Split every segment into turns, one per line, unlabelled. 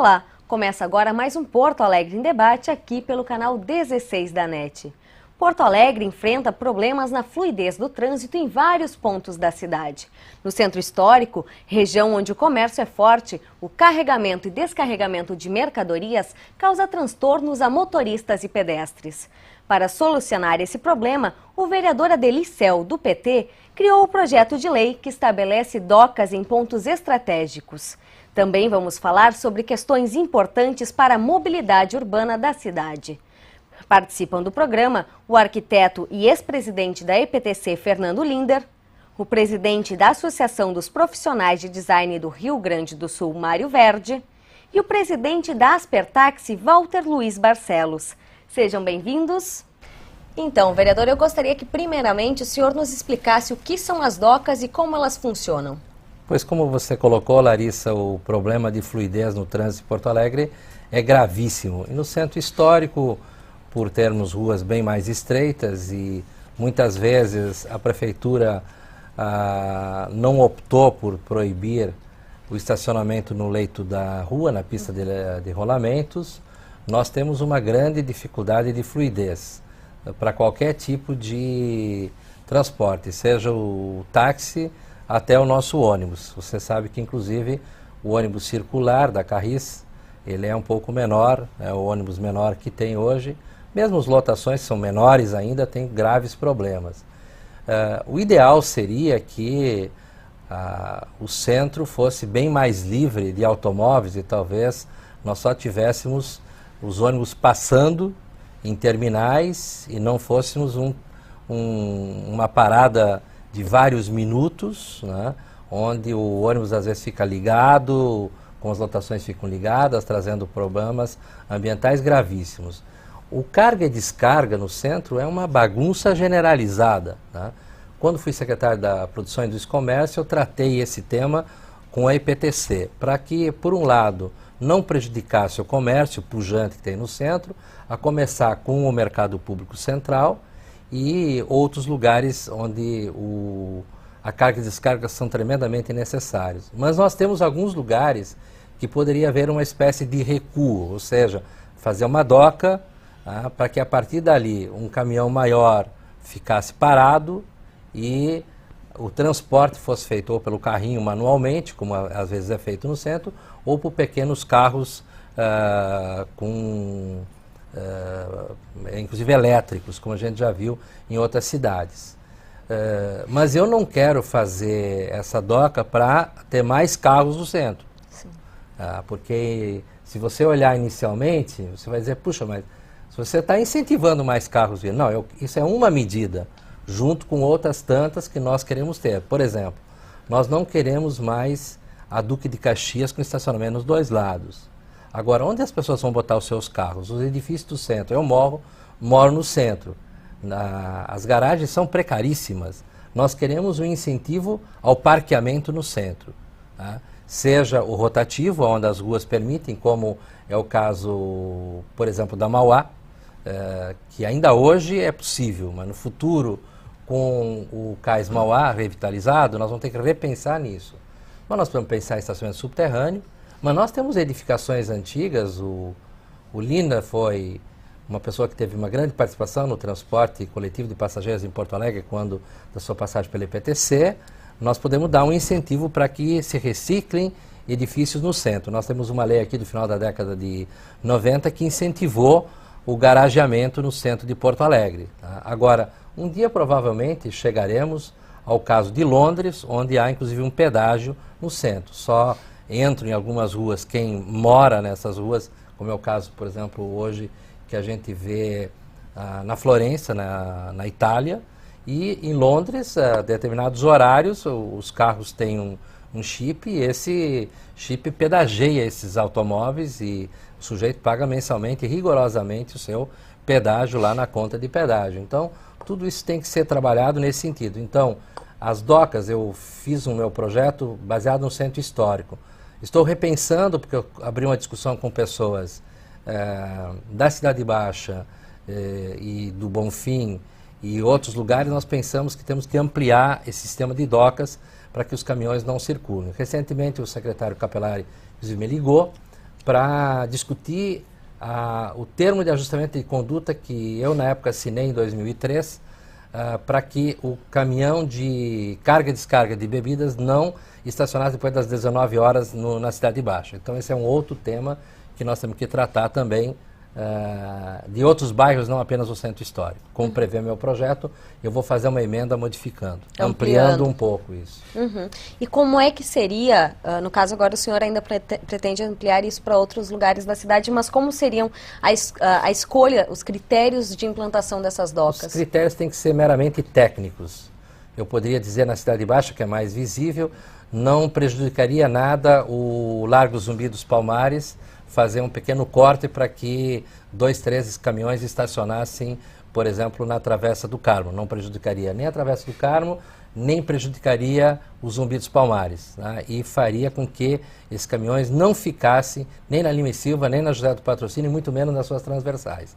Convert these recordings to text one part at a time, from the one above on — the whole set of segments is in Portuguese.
Olá, começa agora mais um Porto Alegre em Debate aqui pelo canal 16 da NET. Porto Alegre enfrenta problemas na fluidez do trânsito em vários pontos da cidade. No centro histórico, região onde o comércio é forte, o carregamento e descarregamento de mercadorias causa transtornos a motoristas e pedestres. Para solucionar esse problema, o vereador Adelicel, do PT, criou o projeto de lei que estabelece docas em pontos estratégicos. Também vamos falar sobre questões importantes para a mobilidade urbana da cidade. Participam do programa o arquiteto e ex-presidente da EPTC, Fernando Linder, o presidente da Associação dos Profissionais de Design do Rio Grande do Sul, Mário Verde, e o presidente da Aspertaxi, Walter Luiz Barcelos. Sejam bem-vindos. Então, vereador, eu gostaria que primeiramente o senhor nos explicasse o que são as docas e como elas funcionam.
Pois como você colocou, Larissa, o problema de fluidez no trânsito de Porto Alegre é gravíssimo. E no centro histórico, por termos ruas bem mais estreitas e muitas vezes a prefeitura não optou por proibir o estacionamento no leito da rua, na pista de rolamentos, nós temos uma grande dificuldade de fluidez para qualquer tipo de transporte, seja o táxi até o nosso ônibus. Você sabe que, inclusive, o ônibus circular da Carris, ele é um pouco menor, é o ônibus menor que tem hoje. Mesmo as lotações são menores ainda, tem graves problemas. O ideal seria que o centro fosse bem mais livre de automóveis e talvez nós só tivéssemos os ônibus passando em terminais e não fôssemos uma parada de vários minutos, né, onde o ônibus às vezes fica ligado, com as lotações ficam ligadas, trazendo problemas ambientais gravíssimos. O carga e descarga no centro é uma bagunça generalizada, né? Quando fui secretário da Produção e do Comércio, eu tratei esse tema com a EPTC, para que, por um lado, não prejudicasse o comércio pujante que tem no centro, a começar com o mercado público central e outros lugares onde a carga e descarga são tremendamente necessários. Mas nós temos alguns lugares que poderia haver uma espécie de recuo, ou seja, fazer uma doca, para que a partir dali um caminhão maior ficasse parado e o transporte fosse feito ou pelo carrinho manualmente, como às vezes é feito no centro, ou por pequenos carros inclusive elétricos, como a gente já viu em outras cidades. Mas eu não quero fazer essa doca para ter mais carros no centro. Porque se você olhar inicialmente, você vai dizer, puxa, mas se você está incentivando mais carros, não, isso é uma medida, junto com outras tantas que nós queremos ter. Por exemplo, nós não queremos mais a Duque de Caxias com estacionamento nos dois lados. Agora, onde as pessoas vão botar os seus carros? Os edifícios do centro. Eu moro no centro. As garagens são precaríssimas. Nós queremos um incentivo ao parqueamento no centro. Tá? Seja o rotativo, onde as ruas permitem, como é o caso, por exemplo, da Mauá, que ainda hoje é possível, mas no futuro, com o Cais Mauá revitalizado, nós vamos ter que repensar nisso. Mas nós podemos pensar em estacionamento subterrâneo, mas nós temos edificações antigas, o Lina foi uma pessoa que teve uma grande participação no transporte coletivo de passageiros em Porto Alegre, quando da sua passagem pela EPTC, nós podemos dar um incentivo para que se reciclem edifícios no centro. Nós temos uma lei aqui do final da década de 90 que incentivou o garageamento no centro de Porto Alegre. Tá? Agora, um dia provavelmente chegaremos ao caso de Londres, onde há inclusive um pedágio no centro. Só entram em algumas ruas quem mora nessas ruas, como é o caso, por exemplo, hoje que a gente vê na Florença, na Itália, e em Londres, a determinados horários, os carros têm um chip e esse chip pedageia esses automóveis e o sujeito paga mensalmente, rigorosamente, o seu pedágio lá na conta de pedágio. Então, tudo isso tem que ser trabalhado nesse sentido. Então, as docas, eu fiz o meu projeto baseado no centro histórico. Estou repensando, porque eu abri uma discussão com pessoas da Cidade Baixa e do Bonfim e outros lugares, nós pensamos que temos que ampliar esse sistema de docas para que os caminhões não circulem. Recentemente o secretário Capelari me ligou para discutir o termo de ajustamento de conduta que eu, na época, assinei em 2003, para que o caminhão de carga e descarga de bebidas não estacionasse depois das 19 horas na Cidade Baixa. Então, esse é um outro tema que nós temos que tratar também de outros bairros, não apenas o centro histórico. Como prevê meu projeto, eu vou fazer uma emenda modificando, ampliando um pouco isso.
E como é que seria, no caso agora o senhor ainda pretende ampliar isso para outros lugares da cidade, mas como seriam a escolha, os critérios de implantação dessas docas?
Os critérios têm que ser meramente técnicos. Eu poderia dizer na Cidade Baixa, que é mais visível, não prejudicaria nada o Largo Zumbi dos Palmares, fazer um pequeno corte para que 2, 3 caminhões estacionassem, por exemplo, na Travessa do Carmo. Não prejudicaria nem a Travessa do Carmo, nem prejudicaria o Zumbi dos Palmares, né? E faria com que esses caminhões não ficassem nem na Lima e Silva, nem na José do Patrocínio, muito menos nas suas transversais.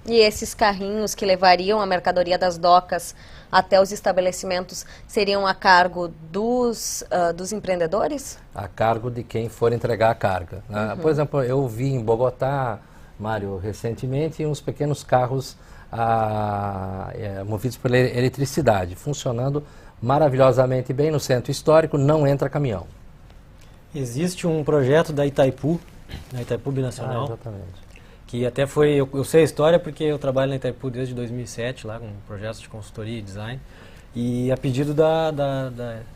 E esses carrinhos que levariam a mercadoria das docas até os estabelecimentos seriam a cargo dos empreendedores?
A cargo de quem for entregar a carga, né? Por exemplo, eu vi em Bogotá, Mário, recentemente, uns pequenos carros movidos por eletricidade, funcionando maravilhosamente bem no centro histórico, não entra caminhão.
Existe um projeto da Itaipu Binacional,
exatamente.
Que até foi, eu sei a história porque eu trabalho na Itaipu desde 2007, lá com projetos de consultoria e design, e a pedido da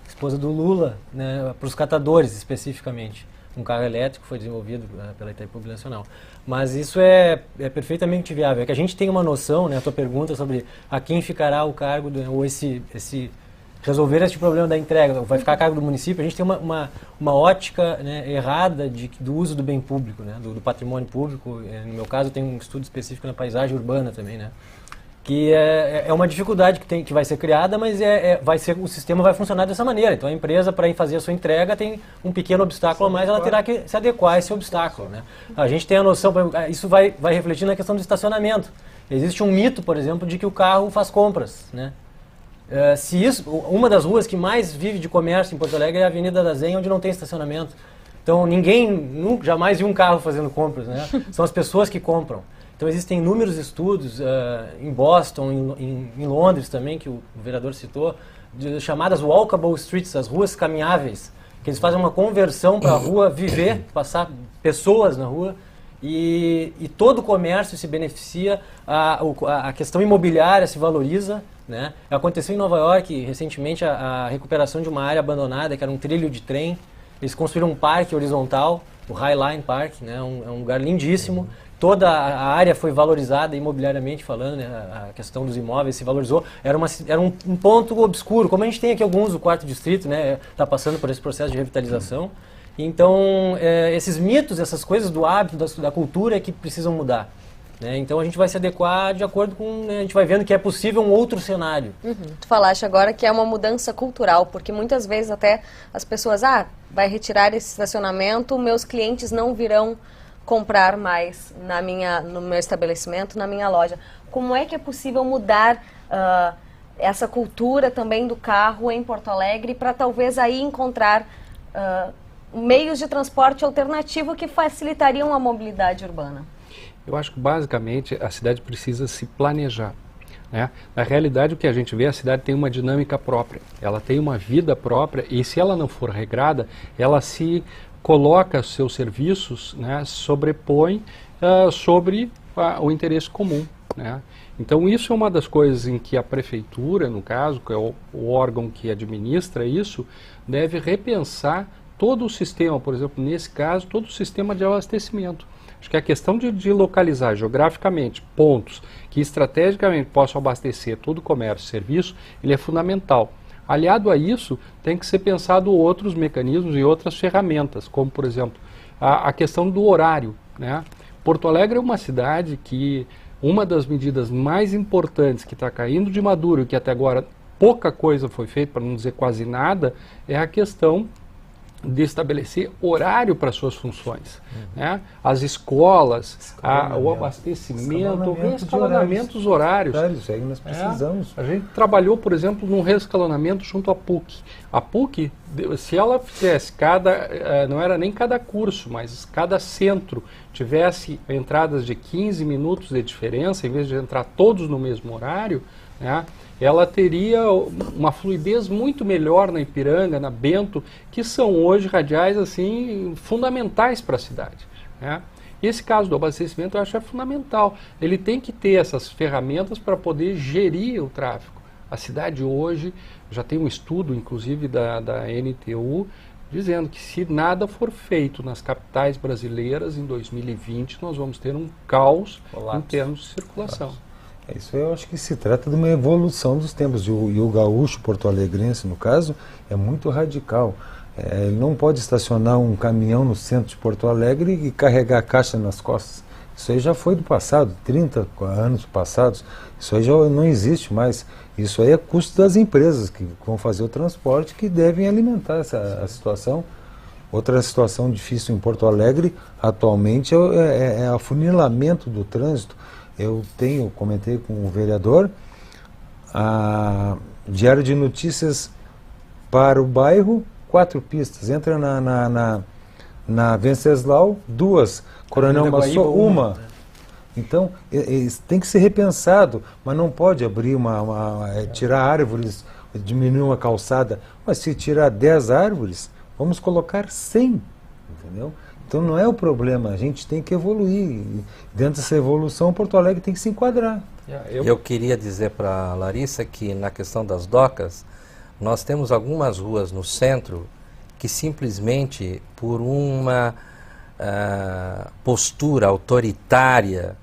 esposa do Lula, né, para os catadores especificamente. Um carro elétrico foi desenvolvido pela Itaipu Binacional. Mas isso é perfeitamente viável. É que a gente tem uma noção, né, a tua pergunta sobre a quem ficará o cargo, ou resolver esse problema da entrega, vai ficar a cargo do município. A gente tem uma ótica, né, errada do uso do bem público, né, do patrimônio público. No meu caso, tem um estudo específico na paisagem urbana também, né, que é uma dificuldade que vai ser criada, mas o sistema vai funcionar dessa maneira. Então a empresa, para ir fazer a sua entrega, tem um pequeno obstáculo, mas ela terá que se adequar a esse obstáculo, né. A gente tem a noção, isso vai refletir na questão do estacionamento. Existe um mito, por exemplo, de que o carro faz compras, né. Uma das ruas que mais vive de comércio em Porto Alegre é a Avenida da Zenha, onde não tem estacionamento. Então ninguém jamais viu um carro fazendo compras, né? São as pessoas que compram. Então existem inúmeros estudos em Boston, em Londres também, que o vereador citou, chamadas walkable streets, as ruas caminháveis, que eles fazem uma conversão para a rua viver, passar pessoas na rua, e todo o comércio se beneficia, a questão imobiliária se valoriza, né? Aconteceu em Nova York recentemente a recuperação de uma área abandonada, que era um trilho de trem. Eles construíram um parque horizontal, o High Line Park, né? É um lugar lindíssimo. Toda a área foi valorizada imobiliariamente falando, né? A questão dos imóveis se valorizou. Era um ponto obscuro, como a gente tem aqui alguns do 4º Distrito, né? Está passando por esse processo de revitalização. Então, esses mitos, essas coisas do hábito, da cultura é que precisam mudar. Né? Então a gente vai se adequar de acordo com... Né, a gente vai vendo que é possível um outro cenário.
Tu falaste agora que é uma mudança cultural, porque muitas vezes até as pessoas, vai retirar esse estacionamento, meus clientes não virão comprar mais no meu estabelecimento, na minha loja. Como é que é possível mudar essa cultura também do carro em Porto Alegre para talvez aí encontrar meios de transporte alternativo que facilitariam a mobilidade urbana?
Eu acho que basicamente a cidade precisa se planejar, né? Na realidade o que a gente vê, a cidade tem uma dinâmica própria, ela tem uma vida própria e se ela não for regrada, ela se coloca seus serviços, né, sobrepõe sobre o interesse comum, né? Então isso é uma das coisas em que a prefeitura, no caso, que é o órgão que administra isso, deve repensar todo o sistema, por exemplo, nesse caso, todo o sistema de abastecimento. Acho que a questão de localizar geograficamente pontos que estrategicamente possam abastecer todo o comércio e serviço, ele é fundamental. Aliado a isso, tem que ser pensado outros mecanismos e outras ferramentas, como, por exemplo, a questão do horário, né? Porto Alegre é uma cidade que uma das medidas mais importantes que está caindo de maduro e que até agora pouca coisa foi feita, para não dizer quase nada, é a questão de estabelecer horário para suas funções. Né? As escolas, o abastecimento, o reescalonamento dos horários.
Isso aí nós precisamos.
A gente trabalhou, por exemplo, num reescalonamento junto à PUC. A PUC, se ela fizesse não era nem cada curso, mas cada centro tivesse entradas de 15 minutos de diferença, em vez de entrar todos no mesmo horário, né, ela teria uma fluidez muito melhor na Ipiranga, na Bento, que são hoje radiais assim, fundamentais para a cidade. Né? E esse caso do abastecimento eu acho fundamental. Ele tem que ter essas ferramentas para poder gerir o tráfego. A cidade hoje, já tem um estudo, inclusive, da NTU, dizendo que se nada for feito nas capitais brasileiras, em 2020, nós vamos ter um caos em termos de circulação.
Isso eu acho que se trata de uma evolução dos tempos. E o gaúcho porto-alegrense, no caso, é muito radical. Ele não pode estacionar um caminhão no centro de Porto Alegre e carregar a caixa nas costas. Isso aí já foi do passado, 30 anos passados. Isso aí já não existe mais. Isso aí é custo das empresas que vão fazer o transporte, que devem alimentar a situação. Outra situação difícil em Porto Alegre, atualmente, é o afunilamento do trânsito. Eu comentei com o vereador, a Diário de Notícias para o bairro, 4 pistas. Entra na Venceslau, 2. Coronel Massot, 1. Então, tem que ser repensado, mas não pode abrir tirar árvores, diminuir uma calçada. Mas se tirar 10 árvores, vamos colocar 100, entendeu? Então não é o problema, a gente tem que evoluir. Dentro dessa evolução, Porto Alegre tem que se enquadrar.
Eu queria dizer para a Larissa que na questão das docas, nós temos algumas ruas no centro que simplesmente por uma postura autoritária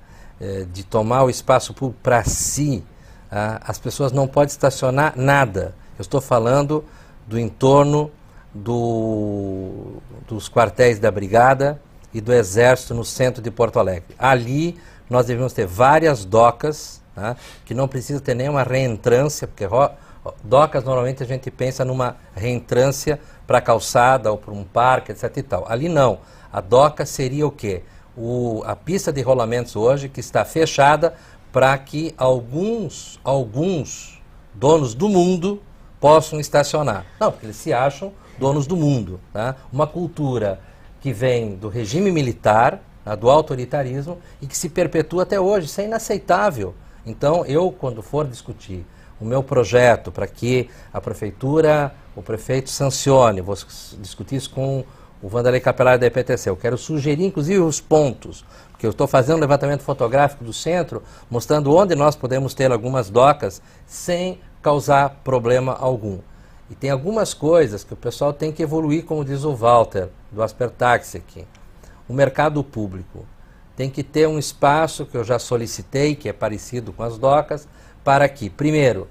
de tomar o espaço público para si, as pessoas não podem estacionar nada. Eu estou falando do entorno dos quartéis da Brigada e do Exército no centro de Porto Alegre. Ali nós devemos ter várias docas, tá, que não precisa ter nenhuma reentrância, porque docas normalmente a gente pensa numa reentrância para a calçada ou para um parque, etc. e tal. Ali não. A doca seria o quê? A pista de rolamentos hoje que está fechada para que alguns donos do mundo possam estacionar. Não, porque eles se acham donos do mundo. Tá? Uma cultura que vem do regime militar, tá, do autoritarismo, e que se perpetua até hoje. Isso é inaceitável. Então, quando for discutir o meu projeto para que a prefeitura, o prefeito sancione, vou discutir isso com o Vanderlei Capelari da EPTC, eu quero sugerir inclusive os pontos, porque eu estou fazendo um levantamento fotográfico do centro, mostrando onde nós podemos ter algumas docas sem causar problema algum. E tem algumas coisas que o pessoal tem que evoluir, como diz o Walter, do Aspertaxi aqui. O mercado público tem que ter um espaço que eu já solicitei, que é parecido com as docas, para que, primeiro,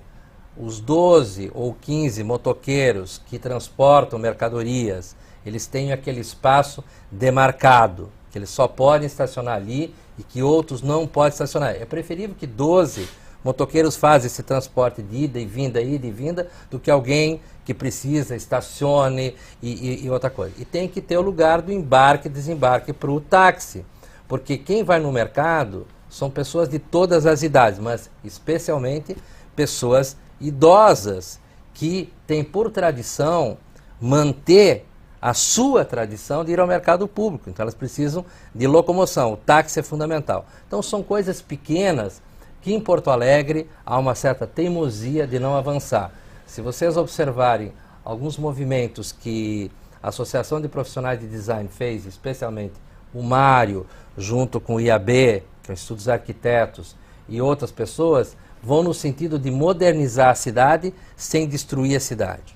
os 12 ou 15 motoqueiros que transportam mercadorias, eles tenham aquele espaço demarcado, que eles só podem estacionar ali e que outros não podem estacionar. É preferível que 12 motoqueiros façam esse transporte de ida e vinda, do que alguém que precisa estacione e outra coisa. E tem que ter o lugar do embarque e desembarque para o táxi, porque quem vai no mercado são pessoas de todas as idades, mas especialmente pessoas idosas que têm por tradição manter a sua tradição de ir ao mercado público. Então elas precisam de locomoção, o táxi é fundamental. Então são coisas pequenas que em Porto Alegre há uma certa teimosia de não avançar. Se vocês observarem alguns movimentos que a Associação de Profissionais de Design fez, especialmente o Mário, junto com o IAB, que é o Instituto dos Arquitetos, e outras pessoas, vão no sentido de modernizar a cidade sem destruir a cidade.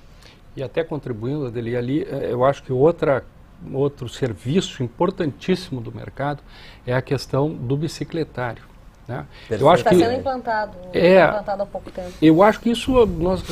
E até contribuindo, Adeli, ali, eu acho que outro serviço importantíssimo do mercado é a questão do bicicletário. Né? Eu acho
está
que
sendo implantado há pouco tempo.
Eu acho que isso nós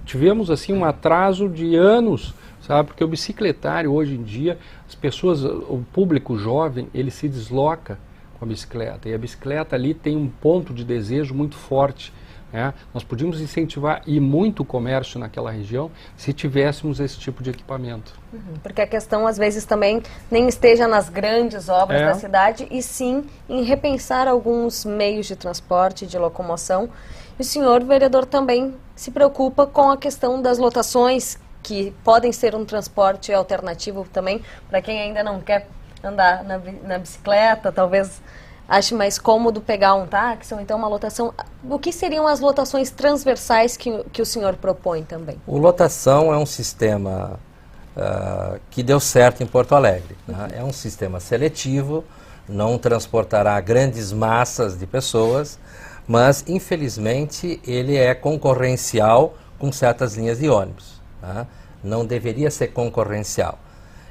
tivemos assim um atraso de anos, sabe? Porque o bicicletário hoje em dia, as pessoas, o público jovem, ele se desloca com a bicicleta, e a bicicleta ali tem um ponto de desejo muito forte. né? Nós podíamos incentivar e muito o comércio naquela região se tivéssemos esse tipo de equipamento.
Porque a questão, às vezes, também nem esteja nas grandes obras da cidade, e sim em repensar alguns meios de transporte, de locomoção. E o senhor, vereador, também se preocupa com a questão das lotações, que podem ser um transporte alternativo também, para quem ainda não quer andar na bicicleta, talvez ache mais cômodo pegar um táxi ou então uma lotação. O que seriam as lotações transversais que o senhor propõe também?
O lotação é um sistema que deu certo em Porto Alegre, né? É um sistema seletivo, não transportará grandes massas de pessoas, mas infelizmente ele é concorrencial com certas linhas de ônibus, né? Não deveria ser concorrencial.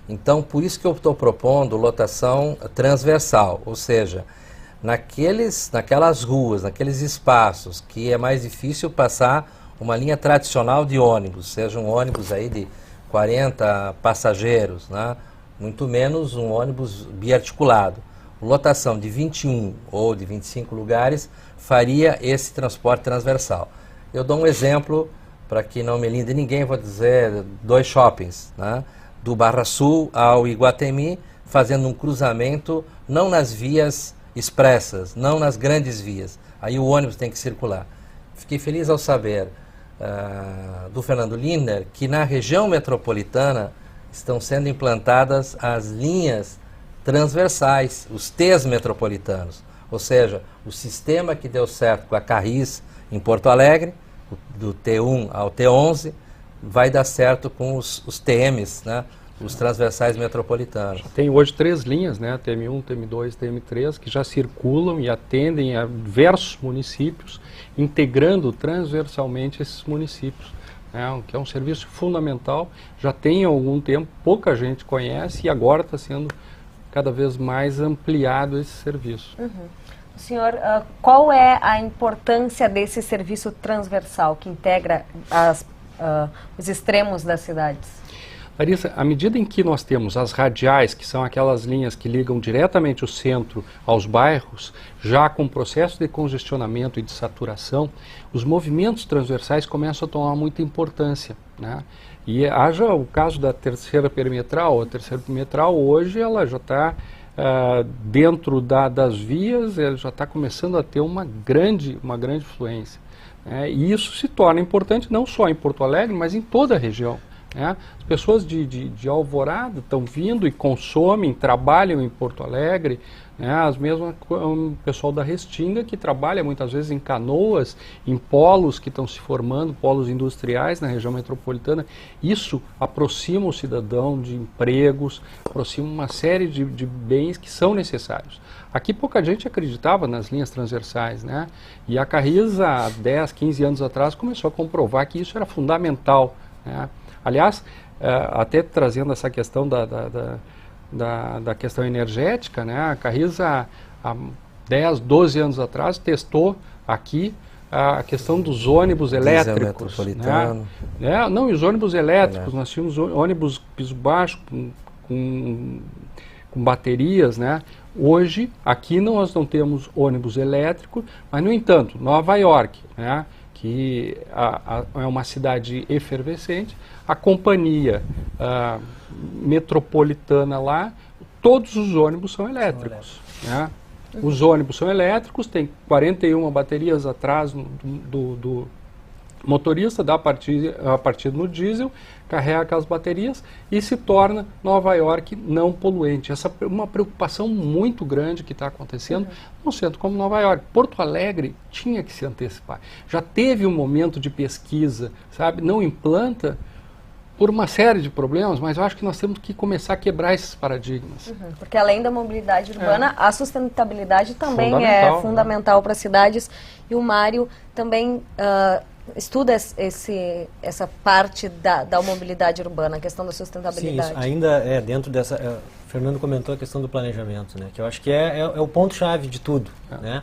Então, por isso que eu estou propondo lotação transversal, ou seja, naquelas ruas, naqueles espaços que é mais difícil passar uma linha tradicional de ônibus, seja um ônibus aí de 40 passageiros, né? Muito menos um ônibus biarticulado. Lotação de 21 ou de 25 lugares faria esse transporte transversal. Eu dou um exemplo, para que não me linde ninguém, vou dizer 2 shoppings, né? Do Barra Sul ao Iguatemi, fazendo um cruzamento, não nas vias expressas, não nas grandes vias. Aí o ônibus tem que circular. Fiquei feliz ao saber do Fernando Lindner que na região metropolitana estão sendo implantadas as linhas transversais, os T's metropolitanos. Ou seja, o sistema que deu certo com a Carris em Porto Alegre, do T1 ao T11, vai dar certo com os TMs, né? Os transversais metropolitanos.
Tem hoje 3 linhas, né? TM1, TM2, TM3, que já circulam e atendem a diversos municípios, integrando transversalmente esses municípios, né? Que é um serviço fundamental, já tem algum tempo, pouca gente conhece e agora está sendo cada vez mais ampliado esse serviço.
Senhor, qual é a importância desse serviço transversal que integra os extremos das cidades?
Larissa, à medida em que nós temos as radiais, que são aquelas linhas que ligam diretamente o centro aos bairros, já com processo de congestionamento e de saturação, os movimentos transversais começam a tomar muita importância, né? E haja o caso da terceira perimetral. A terceira perimetral hoje ela já está dentro das vias, ela já está começando a ter uma grande fluência. E isso se torna importante não só em Porto Alegre, mas em toda a região. As pessoas de Alvorada estão vindo e consomem, trabalham em Porto Alegre, as mesmas o pessoal da Restinga, que trabalha muitas vezes em Canoas, em polos que estão se formando, polos industriais na região metropolitana. Isso aproxima o cidadão de empregos, aproxima uma série de bens que são necessários. Aqui pouca gente acreditava nas linhas transversais, né? E a Carris, há 10, 15 anos atrás, começou a comprovar que isso era fundamental, né? Aliás, até trazendo essa questão da questão energética, né? A Carris, há 10, 12 anos atrás, testou aqui a questão dos ônibus elétricos. Né? Não, e os ônibus elétricos, nós tínhamos ônibus piso baixo com baterias, né? Hoje, aqui nós não temos ônibus elétrico, mas, no entanto, Nova York, né? Que é uma cidade efervescente, a companhia metropolitana lá, todos os ônibus são elétricos. Né? Os ônibus são elétricos, tem 41 baterias atrás do motorista, dá a partida no diesel, carrega aquelas baterias e se torna Nova York não poluente. Essa é uma preocupação muito grande que está acontecendo num centro como Nova York. Porto Alegre tinha que se antecipar. Já teve um momento de pesquisa, sabe? Não implanta por uma série de problemas, mas eu acho que nós temos que começar a quebrar esses paradigmas.
Porque além da mobilidade urbana, a sustentabilidade também é fundamental para as cidades. E o Mário também estuda essa parte da mobilidade urbana, a questão da sustentabilidade.
Sim, isso ainda é dentro dessa... o Fernando comentou a questão do planejamento, né? Que eu acho que é o ponto-chave de tudo. Né?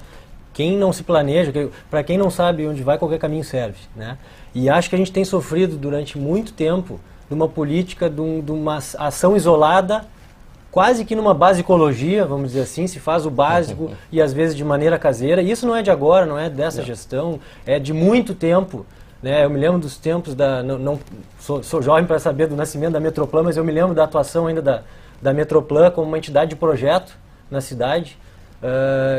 Quem não se planeja, para quem não sabe onde vai, qualquer caminho serve. Né? E acho que a gente tem sofrido durante muito tempo de uma política, de uma ação isolada quase que numa basicologia, vamos dizer assim, se faz o básico e às vezes de maneira caseira. E isso não é de agora, não é dessa gestão, é de muito tempo. Né? Eu me lembro dos tempos sou jovem para saber do nascimento da Metroplan, mas eu me lembro da atuação ainda da Metroplan como uma entidade de projeto na cidade,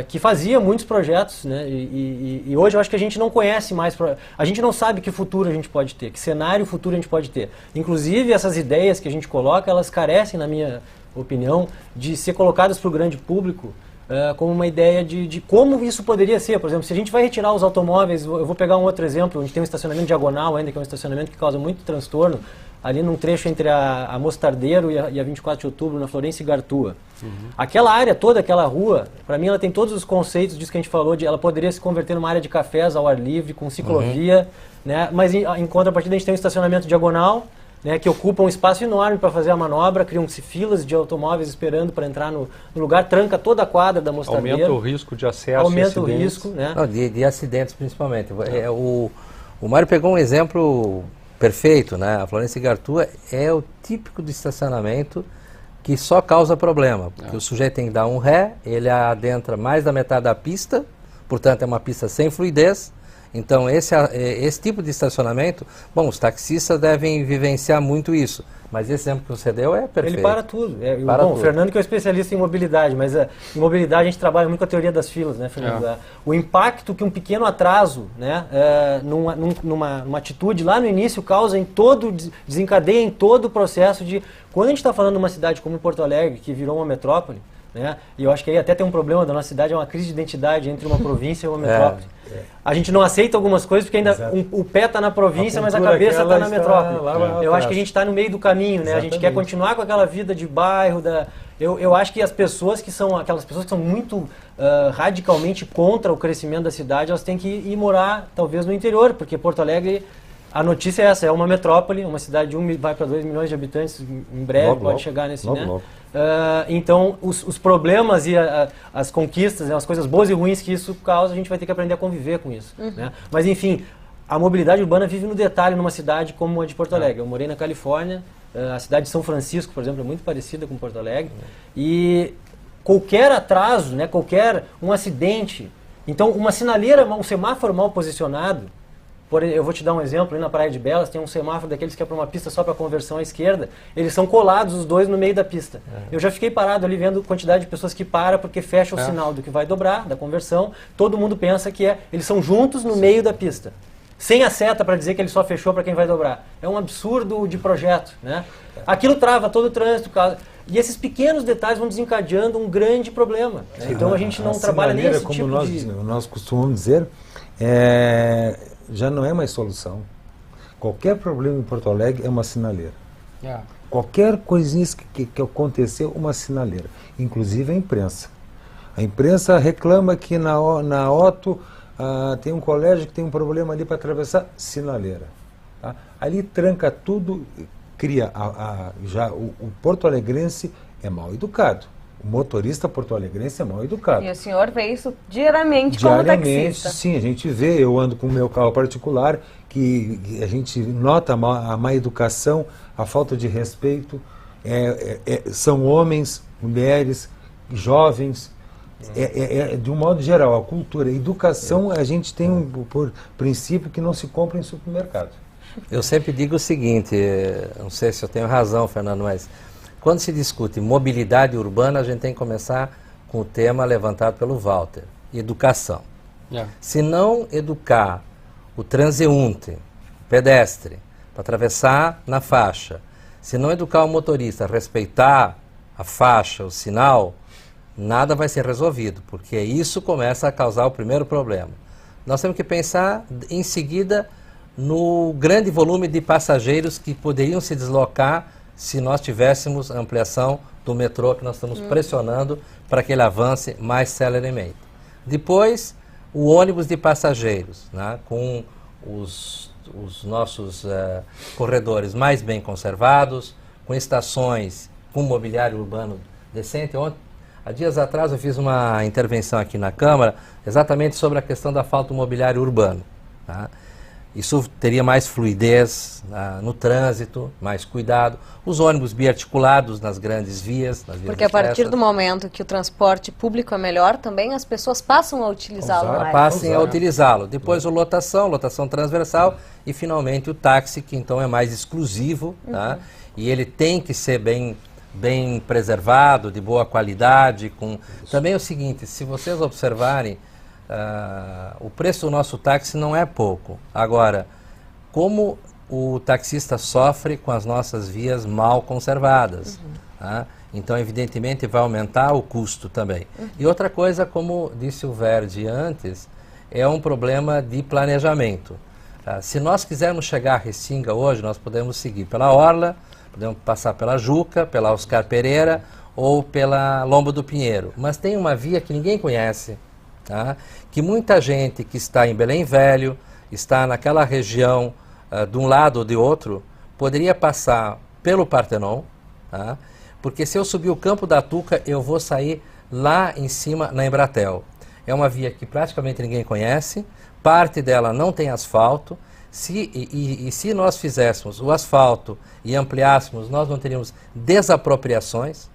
que fazia muitos projetos, né? E hoje eu acho que a gente não conhece mais, a gente não sabe que futuro a gente pode ter, que cenário futuro a gente pode ter. Inclusive essas ideias que a gente coloca, elas carecem, na minha opinião, de ser colocadas para o grande público como uma ideia de como isso poderia ser. Por exemplo, se a gente vai retirar os automóveis, eu vou pegar um outro exemplo, a gente tem um estacionamento diagonal ainda, que é um estacionamento que causa muito transtorno, ali num trecho entre a Mostardeiro e a 24 de outubro, na Florêncio e Gartua. Aquela área toda, aquela rua, para mim ela tem todos os conceitos disso que a gente falou, ela poderia se converter numa área de cafés ao ar livre, com ciclovia, né? Mas em contrapartida a gente tem um estacionamento diagonal, né, que ocupa um espaço enorme para fazer a manobra, criam-se filas de automóveis esperando para entrar no lugar, tranca toda a quadra da Mostardeiro.
Aumenta o risco de acesso
aumenta o risco, né?
Não, de acidentes principalmente. O Mário pegou um exemplo perfeito, né? A Florêncio e Gartua é o típico de estacionamento que só causa problema, porque o sujeito tem que dar um ré, ele adentra mais da metade da pista, portanto é uma pista sem fluidez. Então esse tipo de estacionamento, bom, os taxistas devem vivenciar muito isso, mas esse exemplo que você deu é perfeito.
Ele para tudo.
Para tudo.
O Fernando que é um especialista em mobilidade, mas em mobilidade a gente trabalha muito com a teoria das filas, né, Fernando? O impacto que um pequeno atraso, né, numa atitude lá no início causa desencadeia em todo o processo de... Quando a gente está falando de uma cidade como Porto Alegre, que virou uma metrópole, né, e eu acho que aí até tem um problema da nossa cidade, é uma crise de identidade entre uma província e uma metrópole. A gente não aceita algumas coisas porque ainda o pé está na província, mas a cabeça está na metrópole. Eu acho que a gente está no meio do caminho, né? Exatamente. A gente quer continuar com aquela vida de bairro. Eu acho que as pessoas que são, aquelas pessoas que são muito radicalmente contra o crescimento da cidade, elas têm que ir morar talvez no interior, porque Porto Alegre, a notícia é essa, é uma metrópole, uma cidade de vai para 2 milhões de habitantes, em breve pode chegar nesse, né? Então, os problemas e as conquistas, né, as coisas boas e ruins que isso causa, a gente vai ter que aprender a conviver com isso. Né? Mas, enfim, a mobilidade urbana vive no detalhe numa cidade como a de Porto Alegre. Eu morei na Califórnia, a cidade de São Francisco, por exemplo, é muito parecida com Porto Alegre. E qualquer atraso, né, um acidente, então uma sinaleira, um semáforo mal posicionado, eu vou te dar um exemplo, ali na Praia de Belas tem um semáforo daqueles que é para uma pista só para conversão à esquerda, eles são colados os dois no meio da pista. Eu já fiquei parado ali vendo a quantidade de pessoas que param porque fecha o sinal do que vai dobrar, da conversão, todo mundo pensa que eles são juntos no meio da pista, sem a seta para dizer que ele só fechou para quem vai dobrar. É um absurdo de projeto, né? Aquilo trava todo o trânsito, e esses pequenos detalhes vão desencadeando um grande problema. Né? Então a gente não trabalha nem esse tipo
nós costumamos dizer, já não é mais solução. Qualquer problema em Porto Alegre é uma sinaleira. Qualquer coisinha que aconteceu, uma sinaleira. Inclusive a imprensa. A imprensa reclama que na Otto tem um colégio que tem um problema ali para atravessar, sinaleira. Tá? Ali tranca tudo, cria já o porto-alegrense é mal educado. O motorista porto-alegrense é mal educado.
E o senhor vê isso diariamente como taxista?
Sim, a gente vê. Eu ando com o meu carro particular, que a gente nota a má educação, a falta de respeito. São homens, mulheres, jovens. De um modo geral, a cultura, a educação, a gente tem por princípio que não se compra em supermercado.
Eu sempre digo o seguinte, não sei se eu tenho razão, Fernando, mas quando se discute mobilidade urbana, a gente tem que começar com o tema levantado pelo Walter, educação. Se não educar o transeunte, o pedestre, para atravessar na faixa, se não educar o motorista a respeitar a faixa, o sinal, nada vai ser resolvido, porque isso começa a causar o primeiro problema. Nós temos que pensar em seguida no grande volume de passageiros que poderiam se deslocar se nós tivéssemos a ampliação do metrô, que nós estamos pressionando para que ele avance mais celeremente. Depois, o ônibus de passageiros, né, com os nossos corredores mais bem conservados, com estações, com mobiliário urbano decente. Há dias atrás eu fiz uma intervenção aqui na Câmara exatamente sobre a questão da falta do mobiliário urbano. Tá? Isso teria mais fluidez no trânsito, mais cuidado. Os ônibus biarticulados nas grandes vias. Nas vias
Porque a partir
expressas.
do momento que o transporte público é melhor, também as pessoas passam a utilizá-lo mais.
Passem a utilizá-lo. Depois lotação transversal e finalmente o táxi, que então é mais exclusivo, tá? E ele tem que ser bem preservado, de boa qualidade. Também é o seguinte, se vocês observarem, o preço do nosso táxi não é pouco. Agora, como o taxista sofre com as nossas vias mal conservadas, tá? Então, evidentemente, vai aumentar o custo também. E outra coisa, como disse o Verdi antes, é um problema de planejamento. Tá? Se nós quisermos chegar a Restinga hoje, nós podemos seguir pela Orla, podemos passar pela Juca, pela Oscar Pereira ou pela Lomba do Pinheiro. Mas tem uma via que ninguém conhece, tá? Que muita gente que está em Belém Velho, está naquela região de um lado ou de outro, poderia passar pelo Partenon, tá? Porque se eu subir o Campo da Tuca, eu vou sair lá em cima na Embratel. É uma via que praticamente ninguém conhece, parte dela não tem asfalto. Se nós fizéssemos o asfalto e ampliássemos, nós não teríamos desapropriações.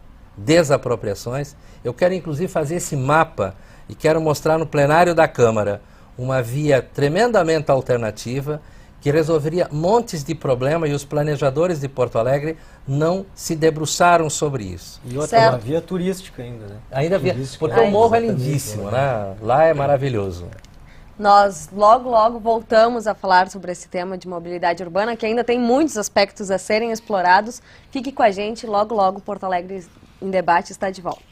Eu quero inclusive fazer esse mapa e quero mostrar no plenário da Câmara uma via tremendamente alternativa que resolveria montes de problemas e os planejadores de Porto Alegre não se debruçaram sobre isso.
E outra, uma via turística ainda, né?
Ainda via, porque o morro é lindíssimo, né? Lá é maravilhoso.
Nós logo voltamos a falar sobre esse tema de mobilidade urbana, que ainda tem muitos aspectos a serem explorados. Fique com a gente, logo Porto Alegre em Debate está de volta.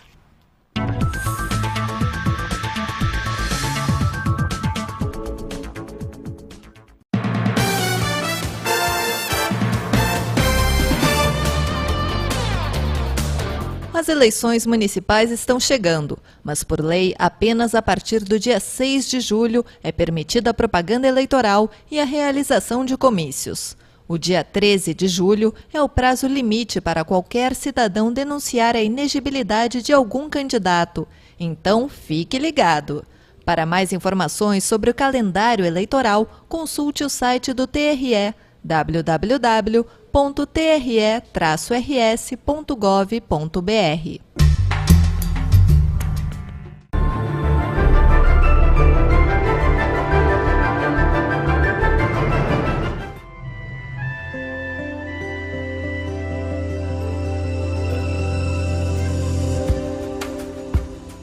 As eleições municipais estão chegando, mas por lei, apenas a partir do dia 6 de julho é permitida a propaganda eleitoral e a realização de comícios. O dia 13 de julho é o prazo limite para qualquer cidadão denunciar a inegibilidade de algum candidato. Então, fique ligado. Para mais informações sobre o calendário eleitoral, consulte o site do TRE, www.tre-rs.gov.br.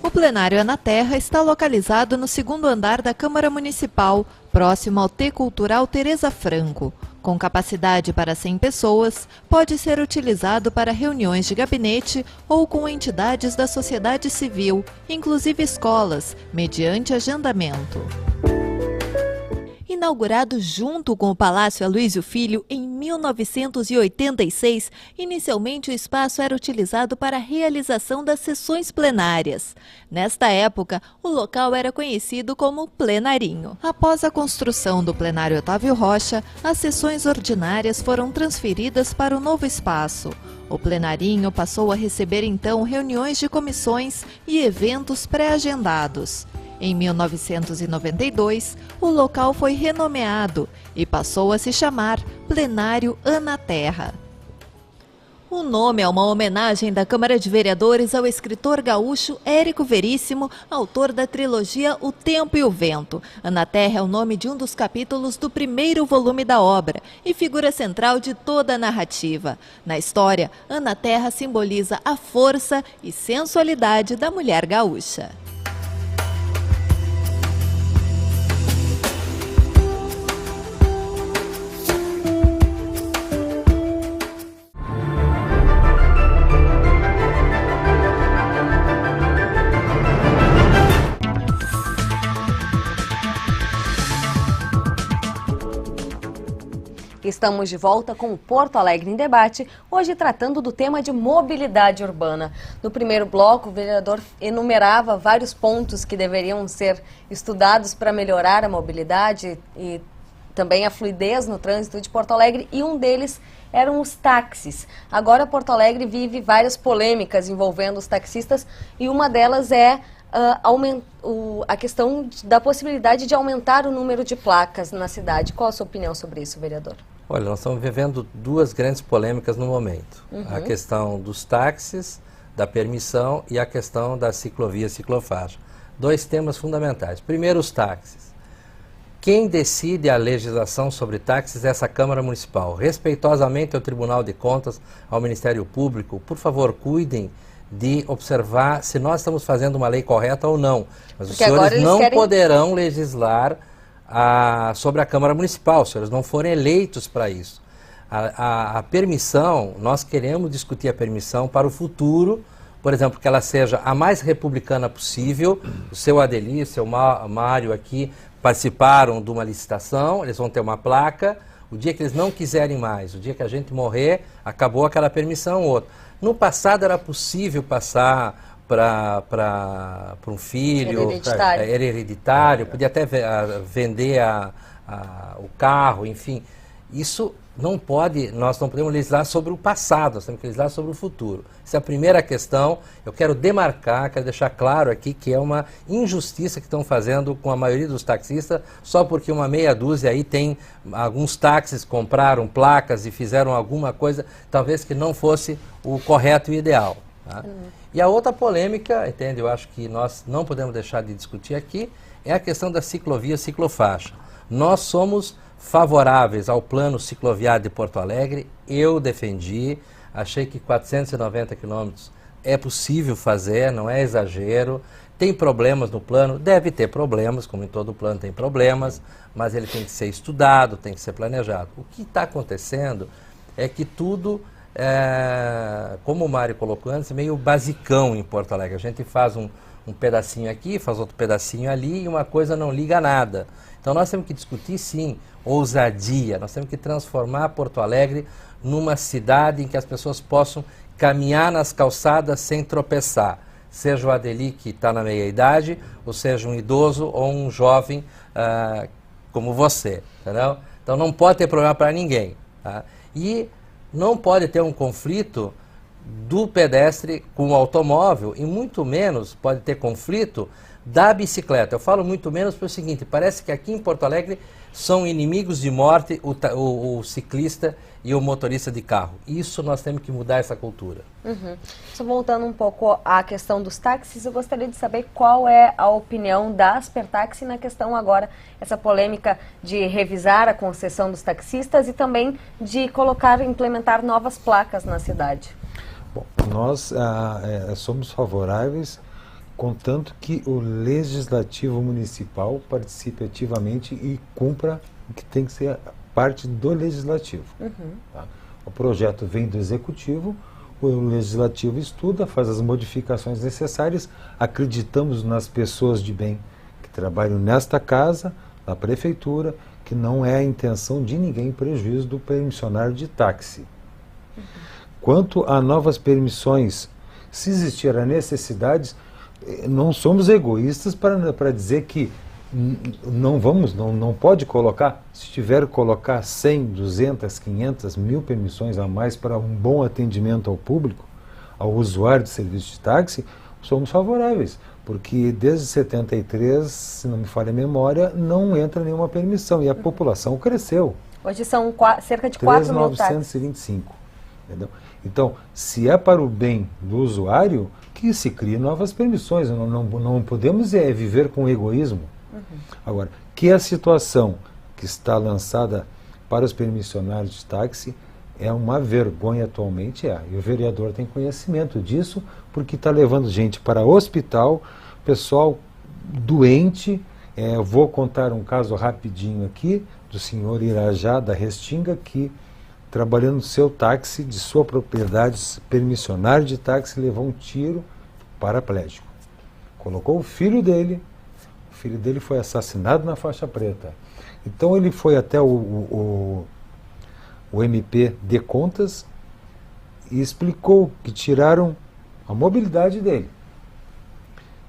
O plenário É na Terra está localizado no segundo andar da Câmara Municipal, próximo ao T Cultural Teresa Franco. Com capacidade para 100 pessoas, pode ser utilizado para reuniões de gabinete ou com entidades da sociedade civil, inclusive escolas, mediante agendamento. Inaugurado junto com o Palácio Aloysio Filho em 1986, inicialmente o espaço era utilizado para a realização das sessões plenárias. Nesta época, o local era conhecido como Plenarinho. Após a construção do plenário Otávio Rocha, as sessões ordinárias foram transferidas para o novo espaço. O Plenarinho passou a receber então reuniões de comissões e eventos pré-agendados. Em 1992, o local foi renomeado e passou a se chamar Plenário É na Terra. O nome é uma homenagem da Câmara de Vereadores ao escritor gaúcho Érico Veríssimo, autor da trilogia O Tempo e o Vento. É na Terra é o nome de um dos capítulos do primeiro volume da obra e figura central de toda a narrativa. Na história, É na Terra simboliza a força e sensualidade da mulher gaúcha.
Estamos de volta com o Porto Alegre em Debate, hoje tratando do tema de mobilidade urbana. No primeiro bloco, o vereador enumerava vários pontos que deveriam ser estudados para melhorar a mobilidade e também a fluidez no trânsito de Porto Alegre, e um deles eram os táxis. Agora, Porto Alegre vive várias polêmicas envolvendo os taxistas e uma delas é a questão da possibilidade de aumentar o número de placas na cidade. Qual a sua opinião sobre isso, vereador?
Olha, nós estamos vivendo duas grandes polêmicas no momento. A questão dos táxis, da permissão e a questão da ciclovia, ciclofaixa. Dois temas fundamentais. Primeiro, os táxis. Quem decide a legislação sobre táxis é essa Câmara Municipal. Respeitosamente ao Tribunal de Contas, ao Ministério Público, por favor, cuidem de observar se nós estamos fazendo uma lei correta ou não. Mas os senhores não poderão legislar sobre a Câmara Municipal, se eles não forem eleitos para isso. A permissão, nós queremos discutir a permissão para o futuro, por exemplo, que ela seja a mais republicana possível. O seu Adeli, o seu Mário aqui participaram de uma licitação, eles vão ter uma placa. O dia que eles não quiserem mais, o dia que a gente morrer, acabou aquela permissão ou outra. No passado era possível passar para um filho, era hereditário, podia até vender o carro, enfim. Isso não pode, nós não podemos legislar sobre o passado, nós temos que legislar sobre o futuro. Essa é a primeira questão. Eu quero demarcar, quero deixar claro aqui que é uma injustiça que estão fazendo com a maioria dos taxistas, só porque uma meia dúzia aí tem, alguns táxis compraram placas e fizeram alguma coisa, talvez que não fosse o correto e ideal. Tá? E a outra polêmica, entende, eu acho que nós não podemos deixar de discutir aqui, é a questão da ciclovia, ciclofaixa. Nós somos favoráveis ao plano cicloviário de Porto Alegre. Eu defendi, achei que 490 quilômetros é possível fazer, não é exagero. Tem problemas no plano, deve ter problemas, como em todo plano tem problemas, mas ele tem que ser estudado, tem que ser planejado. O que está acontecendo é que tudo, como o Mário colocou antes, é meio basicão em Porto Alegre. A gente faz um pedacinho aqui, faz outro pedacinho ali e uma coisa não liga a nada. Então nós temos que discutir, sim, ousadia. Nós temos que transformar Porto Alegre numa cidade em que as pessoas possam caminhar nas calçadas sem tropeçar. Seja o Adeli, que está na meia-idade, ou seja um idoso ou um jovem como você. Entendeu? Então não pode ter problema para ninguém. Tá? E não pode ter um conflito do pedestre com o automóvel, e muito menos pode ter conflito da bicicleta. Eu falo muito menos pelo seguinte, parece que aqui em Porto Alegre são inimigos de morte o ciclista e o motorista de carro. Isso nós temos que mudar essa cultura.
Só voltando um pouco à questão dos táxis, eu gostaria de saber qual é a opinião da Aspertaxi na questão agora, essa polêmica de revisar a concessão dos taxistas e também de implementar novas placas na cidade.
Bom, nós somos favoráveis, contanto que o Legislativo Municipal participe ativamente e cumpra o que tem que ser parte do Legislativo. Tá? O projeto vem do Executivo, o Legislativo estuda, faz as modificações necessárias. Acreditamos nas pessoas de bem que trabalham nesta casa, na Prefeitura, que não é a intenção de ninguém prejuízo do permissionário de táxi. Quanto a novas permissões, se existir a necessidade, não somos egoístas para dizer que não pode colocar, se tiver que colocar 100, 200, 500, 1000 permissões a mais para um bom atendimento ao público, ao usuário de serviço de táxi, somos favoráveis, porque desde 73, se não me falha a memória, não entra nenhuma permissão e a população cresceu.
Hoje são cerca de 4 mil táxis. 3.925,
entendeu? Então, se é para o bem do usuário, que se crie novas permissões. Não podemos viver com egoísmo. Agora, que a situação que está lançada para os permissionários de táxi é uma vergonha atualmente, e o vereador tem conhecimento disso, porque está levando gente para hospital, pessoal doente. Vou contar um caso rapidinho aqui, do senhor Irajá, da Restinga, que trabalhando no seu táxi, de sua propriedade, permissionário de táxi, levou um tiro paraplégico. Colocou o filho dele foi assassinado na faixa preta. Então ele foi até o MP de Contas e explicou que tiraram a mobilidade dele,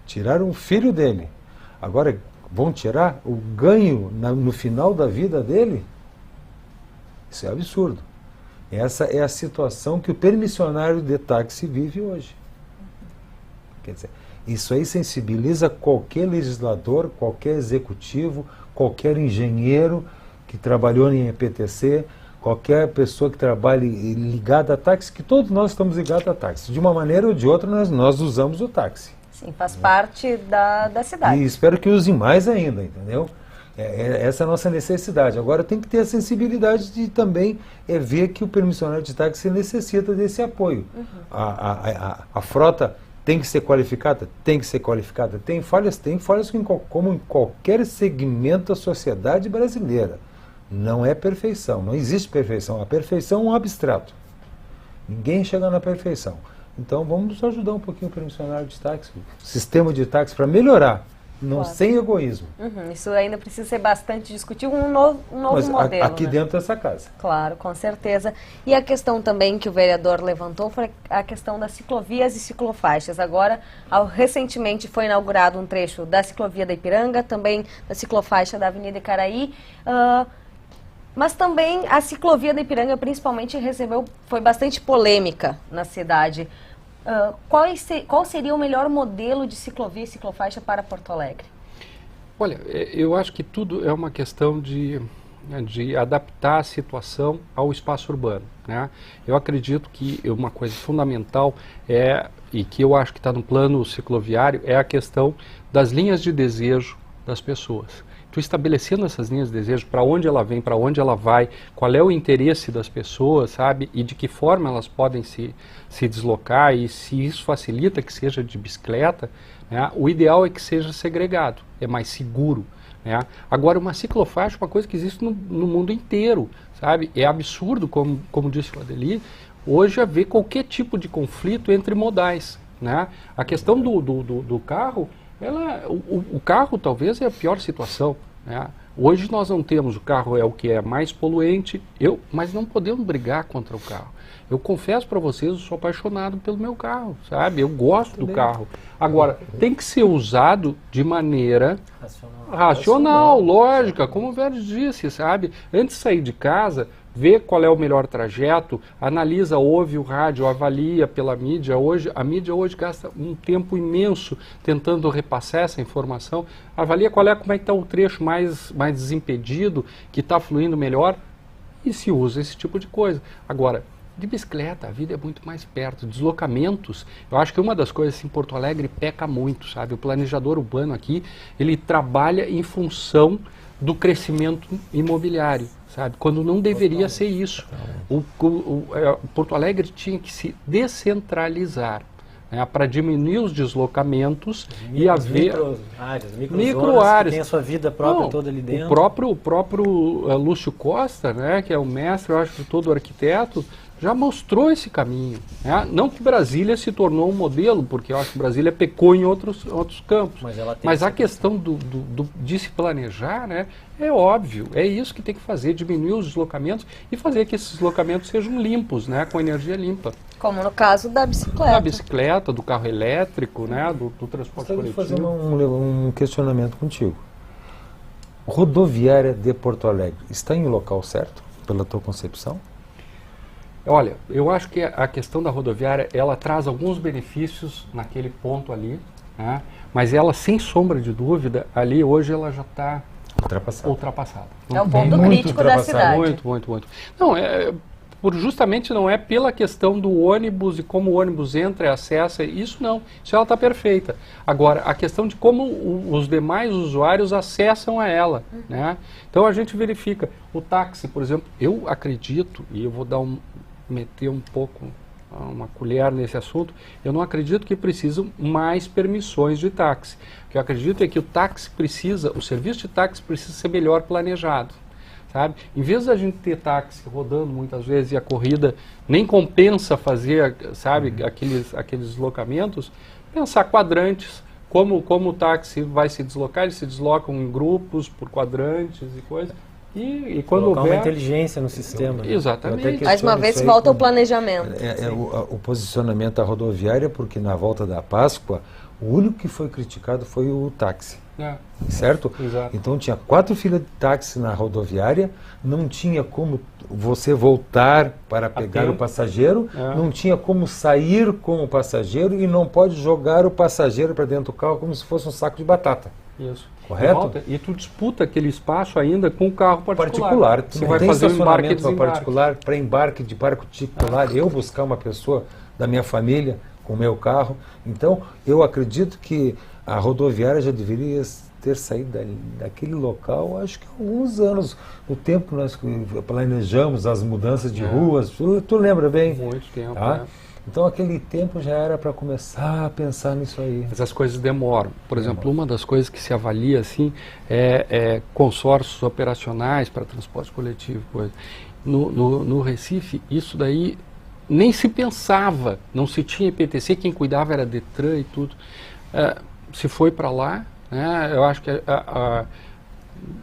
tiraram o filho dele. Agora vão tirar o ganho no final da vida dele? Isso é absurdo. Essa é a situação que o permissionário de táxi vive hoje. Quer dizer, Isso aí sensibiliza qualquer legislador, qualquer executivo, qualquer engenheiro que trabalhou em EPTC, qualquer pessoa que trabalhe ligada a táxi, que todos nós estamos ligados a táxi. De uma maneira ou de outra, nós usamos o táxi.
Sim, faz parte da cidade.
E espero que usem mais ainda, entendeu? Essa é a nossa necessidade. Agora tem que ter a sensibilidade de também ver que o permissionário de táxi necessita desse apoio. A frota tem que ser qualificada? Tem que ser qualificada. Tem falhas como em qualquer segmento da sociedade brasileira. Não é perfeição, não existe perfeição. A perfeição é um abstrato. Ninguém chega na perfeição. Então vamos ajudar um pouquinho o permissionário de táxi, o sistema de táxi, para melhorar, não, claro, sem egoísmo.
Isso ainda precisa ser bastante discutido, um novo modelo.
Aqui, né, dentro dessa casa.
Claro, com certeza. E a questão também que o vereador levantou foi a questão das ciclovias e ciclofaixas. Agora, recentemente foi inaugurado um trecho da ciclovia da Ipiranga, também da ciclofaixa da Avenida Icaraí, mas também a ciclovia da Ipiranga, principalmente, foi bastante polêmica na cidade. Qual seria o melhor modelo de ciclovia e ciclofaixa para Porto Alegre?
Olha, eu acho que tudo é uma questão de adaptar a situação ao espaço urbano, né? Eu acredito que uma coisa fundamental e que eu acho que está no plano cicloviário, é a questão das linhas de desejo das pessoas. Tu estabelecendo essas linhas de desejo, para onde ela vem, para onde ela vai, qual é o interesse das pessoas, sabe? E de que forma elas podem se deslocar, e se isso facilita que seja de bicicleta, né? O ideal é que seja segregado, é mais seguro, né? Agora, uma ciclofaixa é uma coisa que existe no mundo inteiro, sabe? É absurdo, como disse o Adeli, hoje haver qualquer tipo de conflito entre modais, né? A questão do carro, o carro talvez é a pior situação, né? Hoje nós não temos, o carro é o que é mais poluente, mas não podemos brigar contra o carro. Eu confesso para vocês, eu sou apaixonado pelo meu carro, sabe? Eu gosto do carro. Agora, tem que ser usado de maneira racional, lógica, como o Verde disse, sabe? Antes de sair de casa, vê qual é o melhor trajeto, analisa, ouve o rádio, avalia pela mídia. A mídia hoje gasta um tempo imenso tentando repassar essa informação. Avalia como é que está o trecho mais desimpedido, que está fluindo melhor, e se usa esse tipo de coisa. Agora, de bicicleta, a vida é muito mais perto. Deslocamentos, eu acho que uma das coisas em Porto Alegre peca muito, sabe? O planejador urbano aqui, ele trabalha em função do crescimento imobiliário, sabe? Quando não deveria ser isso. Porto Alegre tinha que se descentralizar, né, para diminuir os deslocamentos e haver
micro-áreas que tem a sua vida própria toda ali dentro.
O próprio Lúcio Costa, né, que é o mestre, eu acho, de todo arquiteto, já mostrou esse caminho, né? Não que Brasília se tornou um modelo, porque eu acho que Brasília pecou em outros campos. Mas a questão de se planejar, né, é óbvio, é isso que tem que fazer, diminuir os deslocamentos e fazer que esses deslocamentos sejam limpos, né, com energia limpa.
Como no caso da bicicleta.
Da bicicleta, do carro elétrico, né, do transporte coletivo.
Gostaria de fazer um questionamento contigo. Rodoviária de Porto Alegre está em um local certo, pela tua concepção?
Olha, eu acho que a questão da rodoviária, ela traz alguns benefícios naquele ponto ali, né? Mas ela, sem sombra de dúvida, ali hoje ela já está ultrapassada.
É um ponto crítico da cidade.
Muito. Não, justamente não é pela questão do ônibus e como o ônibus entra e acessa, isso não, isso ela está perfeita. Agora, a questão de como os demais usuários acessam a ela, né? Então a gente verifica, o táxi, por exemplo, eu acredito, e eu vou meter um pouco uma colher nesse assunto, eu não acredito que precisam mais permissões de táxi. O que eu acredito é que o serviço de táxi precisa ser melhor planejado, sabe? Em vez da gente ter táxi rodando muitas vezes e a corrida nem compensa fazer, sabe, aqueles deslocamentos, pensar quadrantes, como o táxi vai se deslocar, eles se deslocam em grupos, por quadrantes e coisas. E quando
colocar uma inteligência no sistema.
Exatamente.
Mais uma vez volta ao planejamento.
O posicionamento da rodoviária, porque na volta da Páscoa, o único que foi criticado foi o táxi. Certo?
Exato.
Então tinha 4 filas de táxi na rodoviária, não tinha como você voltar para pegar o
tempo.
passageiro, não tinha como sair com o passageiro e não pode jogar o passageiro para dentro do carro como se fosse um saco de batata.
Isso.
Correto?
Walter, e tu disputa aquele espaço ainda com o carro
Tu
particular. Você
não
vai
tem
fazer um embarque e
estacionamento para
desembarque.
particular, para embarque de particular, eu buscar uma pessoa da minha família com o meu carro. Então, eu acredito que a rodoviária já deveria ter saído daquele local, acho que há alguns anos, o tempo que nós planejamos as mudanças de ruas, tu lembra bem?
Muito tempo,
Tá? Então aquele tempo já era para começar a pensar nisso aí.
Mas as coisas demoram. Por exemplo, uma das coisas que se avalia assim é consórcios operacionais para transporte coletivo. Coisa. No Recife, isso daí nem se pensava, não se tinha IPTC, quem cuidava era Detran e tudo. Se foi para lá, né, eu acho que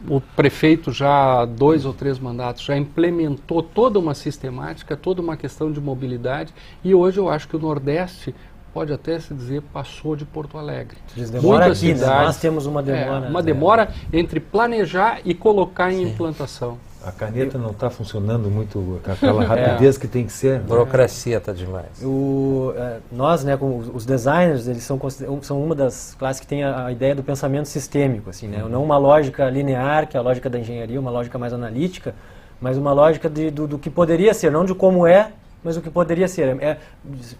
o prefeito já há 2 ou 3 mandatos já implementou toda uma sistemática, toda uma questão de mobilidade, e hoje eu acho que o Nordeste, pode até se dizer, passou de Porto Alegre.
Demora aqui, né? Nós temos uma demora.
Uma demora entre planejar e colocar em implantação.
A caneta não está funcionando muito com aquela rapidez que tem que ser.
A burocracia está demais.
Nós, né, como os designers, eles são uma das classes que tem a ideia do pensamento sistêmico, assim, né? Não uma lógica linear, que é a lógica da engenharia, uma lógica mais analítica, mas uma lógica do que poderia ser, não de como é, mas o que poderia ser.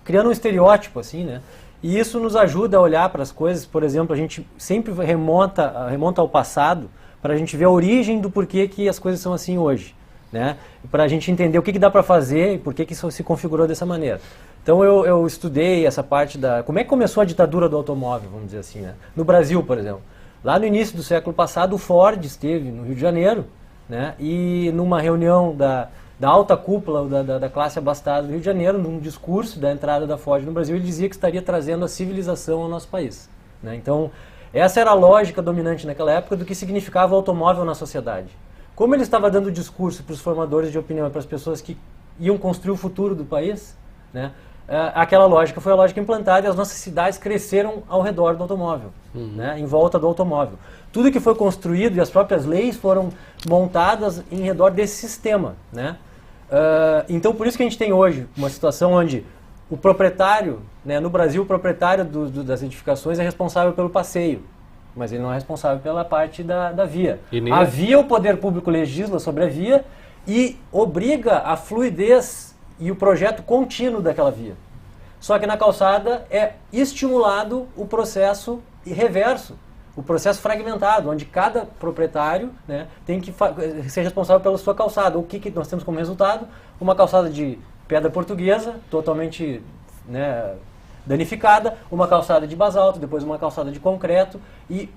Criando um estereótipo, assim, né? E isso nos ajuda a olhar para as coisas. Por exemplo, a gente sempre remonta ao passado, para a gente ver a origem do porquê que as coisas são assim hoje, né? Para a gente entender o que dá para fazer e por que isso se configurou dessa maneira. Então eu estudei essa parte como é que começou a ditadura do automóvel, vamos dizer assim, né? No Brasil, por exemplo. Lá no início do século passado, o Ford esteve no Rio de Janeiro, né? E numa reunião da alta cúpula da classe abastada do Rio de Janeiro, num discurso da entrada da Ford no Brasil, ele dizia que estaria trazendo a civilização ao nosso país, né? Então, essa era a lógica dominante naquela época do que significava o automóvel na sociedade. Como ele estava dando discurso para os formadores de opinião e para as pessoas que iam construir o futuro do país, né, aquela lógica foi a lógica implantada e as nossas cidades cresceram ao redor do automóvel, né, em volta do automóvel. Tudo que foi construído e as próprias leis foram montadas em redor desse sistema, né? Então, por isso que a gente tem hoje uma situação onde o proprietário, né, no Brasil, o proprietário das edificações é responsável pelo passeio, mas ele não é responsável pela parte da via. A via, o poder público legisla sobre a via e obriga a fluidez e o projeto contínuo daquela via. Só que na calçada é estimulado o processo reverso, o processo fragmentado, onde cada proprietário, né, tem que ser responsável pela sua calçada. O que nós temos como resultado? Uma calçada de pedra portuguesa, totalmente, né, danificada, uma calçada de basalto, depois uma calçada de concreto, e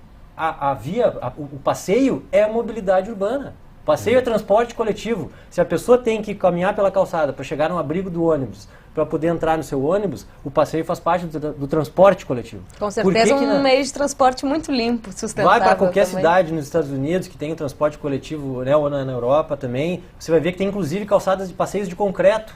o passeio é a mobilidade urbana. O passeio é transporte coletivo. Se a pessoa tem que caminhar pela calçada para chegar no abrigo do ônibus, para poder entrar no seu ônibus, o passeio faz parte do transporte coletivo.
Com certeza meio de transporte muito limpo, sustentável.
Vai para qualquer
também.
cidade nos Estados Unidos que tem o transporte coletivo, né, ou na Europa também, você vai ver que tem inclusive calçadas de passeios de concreto.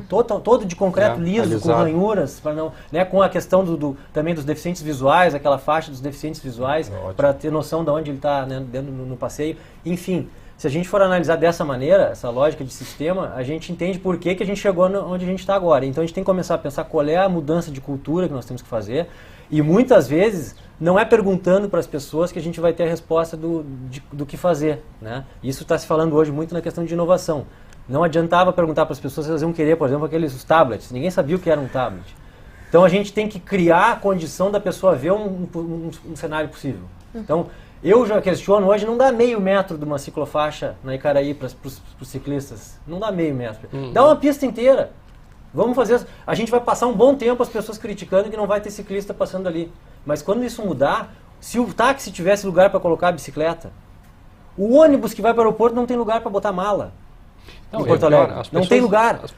Todo de concreto liso,
alisado,
com ranhuras, para não, né, com a questão também dos deficientes visuais, aquela faixa dos deficientes visuais, para ter noção de onde ele está, né, dentro no passeio. Enfim, se a gente for analisar dessa maneira, essa lógica de sistema, a gente entende por que a gente chegou onde a gente está agora. Então a gente tem que começar a pensar qual é a mudança de cultura que nós temos que fazer, e muitas vezes não é perguntando para as pessoas que a gente vai ter a resposta do que fazer, né? Isso está se falando hoje muito na questão de inovação. Não adiantava perguntar para as pessoas se elas iam querer, por exemplo, aqueles tablets. Ninguém sabia o que era um tablet. Então a gente tem que criar a condição da pessoa ver um cenário possível. Então, eu já questiono hoje, não dá meio metro de uma ciclofaixa na Icaraí para os ciclistas. Não dá meio metro. Dá uma pista inteira. Vamos fazer. A gente vai passar um bom tempo as pessoas criticando que não vai ter ciclista passando ali. Mas quando isso mudar, se o táxi tivesse lugar para colocar a bicicleta, o ônibus que vai para o aeroporto não tem lugar para botar mala. Em Porto Alegre. Não tem lugar.
As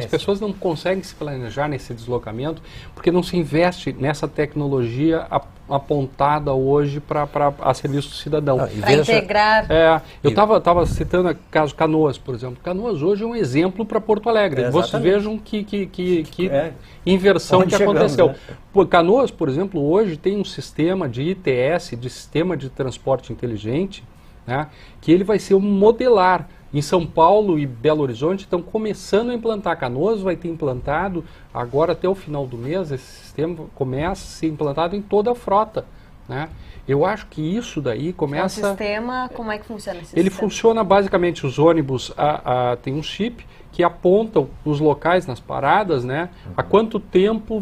pessoas não conseguem se planejar nesse deslocamento porque não se investe nessa tecnologia apontada hoje a serviço do cidadão.
Para integrar.
Eu estava citando o caso Canoas, por exemplo. Canoas hoje é um exemplo para Porto Alegre. Vocês vejam que inversão que aconteceu. Né? Canoas, por exemplo, hoje tem um sistema de ITS, de sistema de transporte inteligente, né, que ele vai ser um modelar. Em São Paulo e Belo Horizonte estão começando a implantar. Canoas vai ter implantado, agora até o final do mês, esse sistema começa a ser implantado em toda a frota. Né? Eu acho que isso daí começa...
O sistema, como é que funciona esse
Ele
sistema?
funciona basicamente, os ônibus tem um chip que apontam nos locais, nas paradas, né, a quanto tempo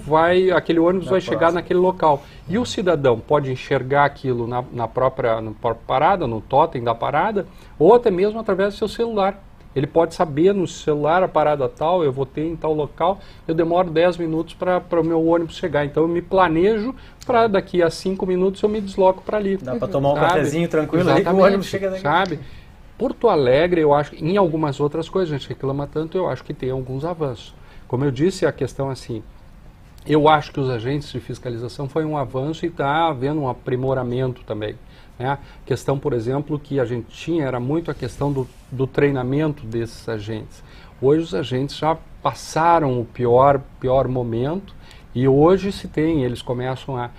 aquele ônibus vai chegar naquele local. E o cidadão pode enxergar aquilo na própria parada, no totem da parada, ou até mesmo através do seu celular. Ele pode saber no celular a parada tal, eu vou ter em tal local, eu demoro 10 minutos para o meu ônibus chegar. Então eu me planejo para daqui a 5 minutos eu me desloco para ali.
Dá para tomar um cafezinho tranquilo aí que o ônibus chega daqui.
Sabe? Porto Alegre, eu acho, em algumas outras coisas, a gente reclama tanto, eu acho que tem alguns avanços. Como eu disse, a questão assim, eu acho que os agentes de fiscalização foi um avanço e está havendo um aprimoramento também. Né? A questão, por exemplo, que a gente tinha era muito a questão do treinamento desses agentes. Hoje os agentes já passaram o pior momento e hoje eles começam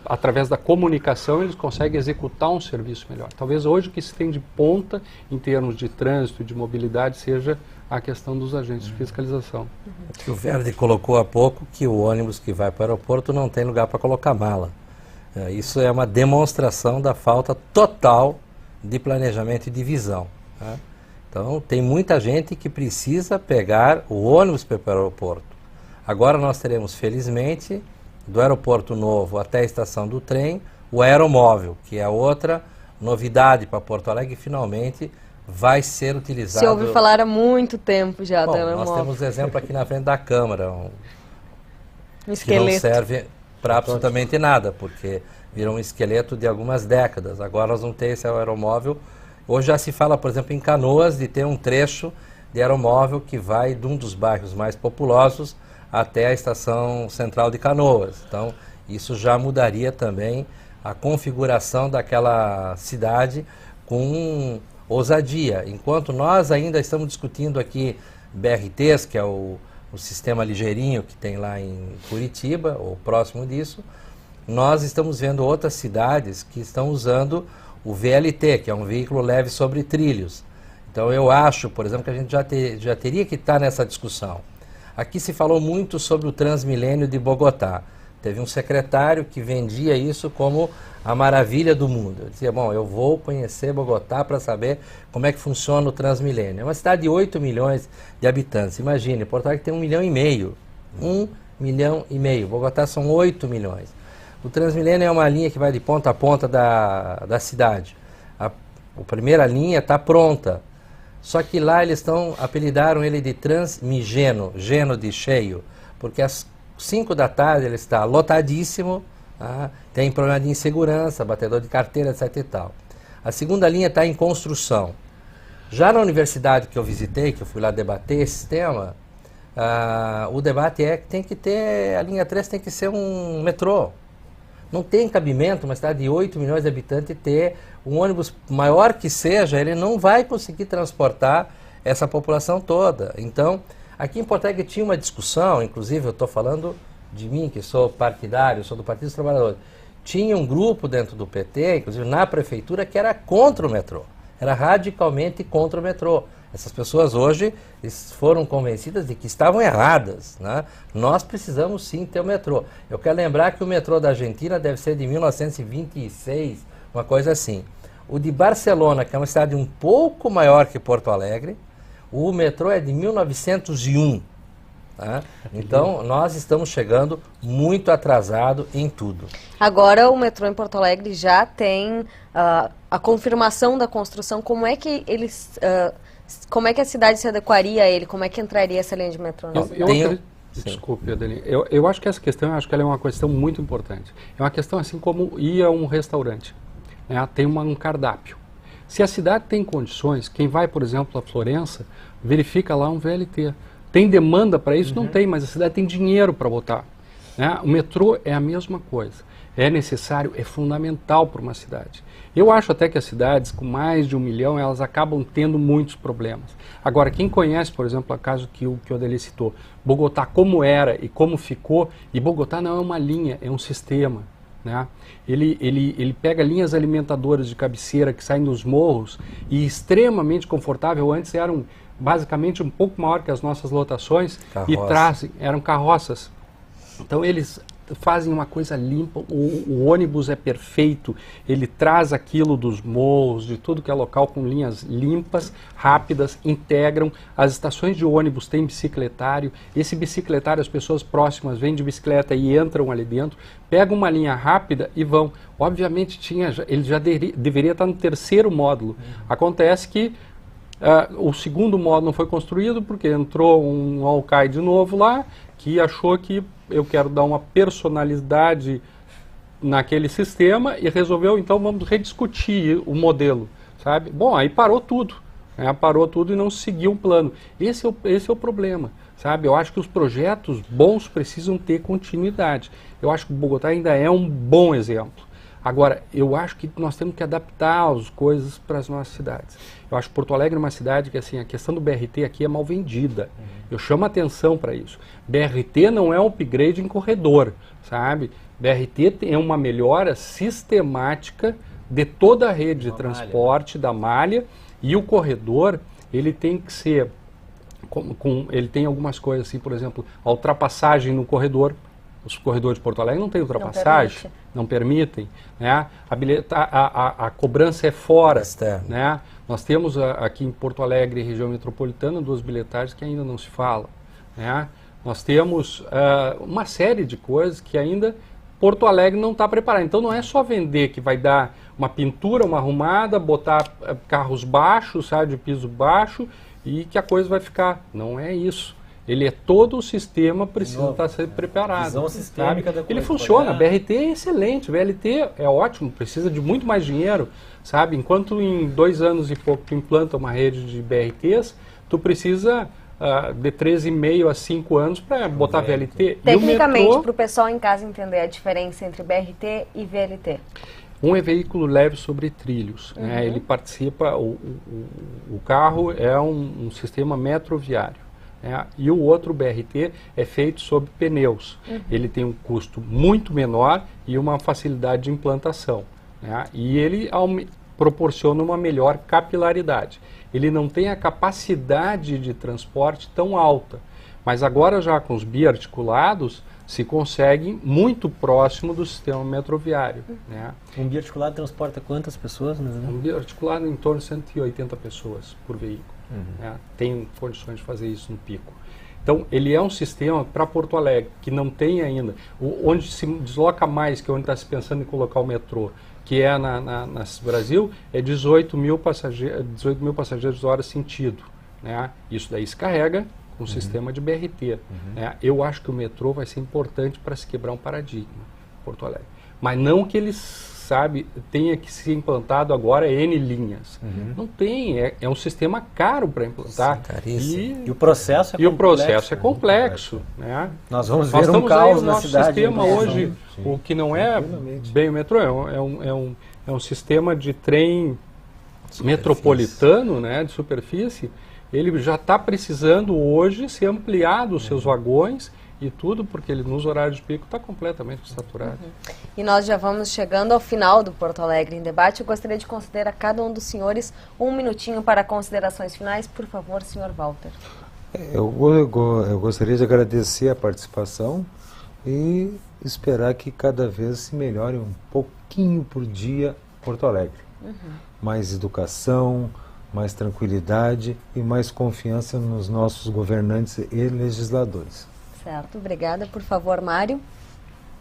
através da comunicação, eles conseguem executar um serviço melhor. Talvez hoje o que se tem de ponta em termos de trânsito e de mobilidade seja a questão dos agentes de fiscalização.
O Verde colocou há pouco que o ônibus que vai para o aeroporto não tem lugar para colocar mala. Isso é uma demonstração da falta total de planejamento e de visão. Né? Então, tem muita gente que precisa pegar o ônibus para o aeroporto. Agora nós teremos, felizmente, do aeroporto novo até a estação do trem, o aeromóvel, que é outra novidade para Porto Alegre, que finalmente vai ser utilizado.
Se ouve falar há muito tempo já do
aeromóvel.
aeromóvel.
Nós temos exemplo aqui na frente da Câmara,
um
que
esqueleto.
não serve para absolutamente nada, porque virou um esqueleto de algumas décadas. Agora nós vamos ter esse aeromóvel. Hoje já se fala, por exemplo, em Canoas, de ter um trecho de aeromóvel que vai de um dos bairros mais populosos até a estação central de Canoas. Então, isso já mudaria também a configuração daquela cidade com ousadia. Enquanto nós ainda estamos discutindo aqui BRTs, que é o sistema ligeirinho que tem lá em Curitiba, ou próximo disso, nós estamos vendo outras cidades que estão usando o VLT, que é um veículo leve sobre trilhos. Então, eu acho, por exemplo, que a gente já teria que estar nessa discussão. Aqui se falou muito sobre o Transmilênio de Bogotá. Teve um secretário que vendia isso como a maravilha do mundo. Eu dizia, bom, eu vou conhecer Bogotá para saber como é que funciona o Transmilênio. É uma cidade de 8 milhões de habitantes. Imagine, Porto Alegre tem 1,5 milhão. 1,5 milhão. Bogotá são 8 milhões. O Transmilênio é uma linha que vai de ponta a ponta da cidade. A primeira linha está pronta. Só que lá apelidaram ele de Transmigeno, geno de cheio, porque às 5 da tarde ele está lotadíssimo, tá? Tem problema de insegurança, batedor de carteira, etc e tal. A segunda linha está em construção. Já na universidade que eu visitei, que eu fui lá debater esse tema, o debate é que a linha 3 tem que ser um metrô. Não tem cabimento uma cidade de 8 milhões de habitantes ter um ônibus maior que seja, ele não vai conseguir transportar essa população toda. Então, aqui em Porto Alegre tinha uma discussão, inclusive eu estou falando de mim, que sou partidário, sou do Partido dos Trabalhadores. Tinha um grupo dentro do PT, inclusive na prefeitura, que era contra o metrô. Era radicalmente contra o metrô. Essas pessoas hoje foram convencidas de que estavam erradas. Né? Nós precisamos sim ter o metrô. Eu quero lembrar que o metrô da Argentina deve ser de 1926, uma coisa assim. O de Barcelona, que é uma cidade um pouco maior que Porto Alegre, o metrô é de 1901. Tá? Então, nós estamos chegando muito atrasado em tudo.
Agora, o metrô em Porto Alegre já tem a confirmação da construção. Como é que como é que a cidade se adequaria a ele? Como é que entraria essa linha de metrô?
Desculpe, Adeline. Eu acho que ela é uma questão muito importante. É uma questão assim como ir a um restaurante. Né? Tem um cardápio. Se a cidade tem condições, quem vai, por exemplo, a Florença, verifica lá um VLT. Tem demanda para isso? Não tem, mas a cidade tem dinheiro para botar. Né? O metrô é a mesma coisa. É necessário, é fundamental para uma cidade. Eu acho até que as cidades com mais de 1 milhão, elas acabam tendo muitos problemas. Agora, quem conhece, por exemplo, o caso que o Odelê citou, Bogotá como era e como ficou, e Bogotá não é uma linha, é um sistema. Né? Ele pega linhas alimentadoras de cabeceira que saem dos morros e extremamente confortável. Antes eram basicamente um pouco maior que as nossas lotações e trazem, eram carroças. Então eles fazem uma coisa limpa, o ônibus é perfeito, ele traz aquilo dos morros, de tudo que é local, com linhas limpas, rápidas, integram. As estações de ônibus têm bicicletário, esse bicicletário as pessoas próximas vêm de bicicleta e entram ali dentro, pegam uma linha rápida e vão. Obviamente ele já deveria estar no 3º módulo. Acontece que o 2º módulo não foi construído porque entrou um alcaide de novo lá, que achou que eu quero dar uma personalidade naquele sistema e resolveu, então vamos rediscutir o modelo, sabe? Bom, aí parou tudo, né? Parou tudo e não seguiu um plano. Esse é o problema, sabe? Eu acho que os projetos bons precisam ter continuidade. Eu acho que o Bogotá ainda é um bom exemplo. Agora, eu acho que nós temos que adaptar as coisas para as nossas cidades. Eu acho que Porto Alegre é uma cidade que, assim, a questão do BRT aqui é mal vendida. Eu chamo a atenção para isso. BRT não é um upgrade em corredor, sabe? BRT é uma melhora sistemática de toda a rede de transporte da malha, e o corredor, ele tem que ser, ele tem algumas coisas assim, por exemplo, a ultrapassagem no corredor. Os corredores de Porto Alegre não têm ultrapassagem, não permitem, né? A cobrança é fora, né? Nós temos aqui em Porto Alegre, região metropolitana, 2 bilhetagens que ainda não se fala, né? Nós temos uma série de coisas que ainda Porto Alegre não está preparado. Então não é só vender que vai dar uma pintura, uma arrumada, botar carros baixos, sabe, de piso baixo, e que a coisa vai ficar. Não é isso. Ele é todo o sistema, precisa estar sendo preparado.
Visão sistêmica da coisa.
Ele funciona, BRT é excelente, VLT é ótimo, precisa de muito mais dinheiro, sabe? Enquanto em 2 anos e pouco tu implanta uma rede de BRTs, tu precisa de 3,5 a 5 anos para botar VLT.
Tecnicamente, para o pessoal em casa entender a diferença entre BRT e VLT.
Um é veículo leve sobre trilhos, né? Ele participa, o carro é um sistema metroviário. E o outro BRT é feito sobre pneus. Ele tem um custo muito menor e uma facilidade de implantação. E ele proporciona uma melhor capilaridade. Ele não tem a capacidade de transporte tão alta, mas agora já com os biarticulados se consegue muito próximo do sistema metroviário.
Um biarticulado transporta quantas pessoas?
Um biarticulado em torno de 180 pessoas por veículo. Tem condições de fazer isso no pico. Então, ele é um sistema para Porto Alegre, que não tem ainda. Onde se desloca mais, que é onde está se pensando em colocar o metrô, que é na Brasil, é 18 mil passageiros hora sentido. Isso daí se carrega com o sistema de BRT. Eu acho que o metrô vai ser importante para se quebrar um paradigma em Porto Alegre. Mas não que eles tenha que ser implantado agora N linhas. Não tem, é um sistema caro para implantar.
Sim, e o processo é complexo.
E o processo é complexo.
Nós vamos ver um caos na cidade.
Sistema hoje, o que não é bem o metrô, é um sistema de trem metropolitano, de superfície. Ele já está precisando hoje ser ampliado os seus vagões e tudo, porque ele nos horários de pico está completamente saturado.
E nós já vamos chegando ao final do Porto Alegre em Debate. Eu gostaria de conceder a cada um dos senhores 1 minutinho para considerações finais. Por favor, senhor Walter.
Eu gostaria de agradecer a participação e esperar que cada vez se melhore um pouquinho por dia Porto Alegre. Mais educação, mais tranquilidade e mais confiança nos nossos governantes e legisladores.
Certo, obrigada. Por favor, Mário.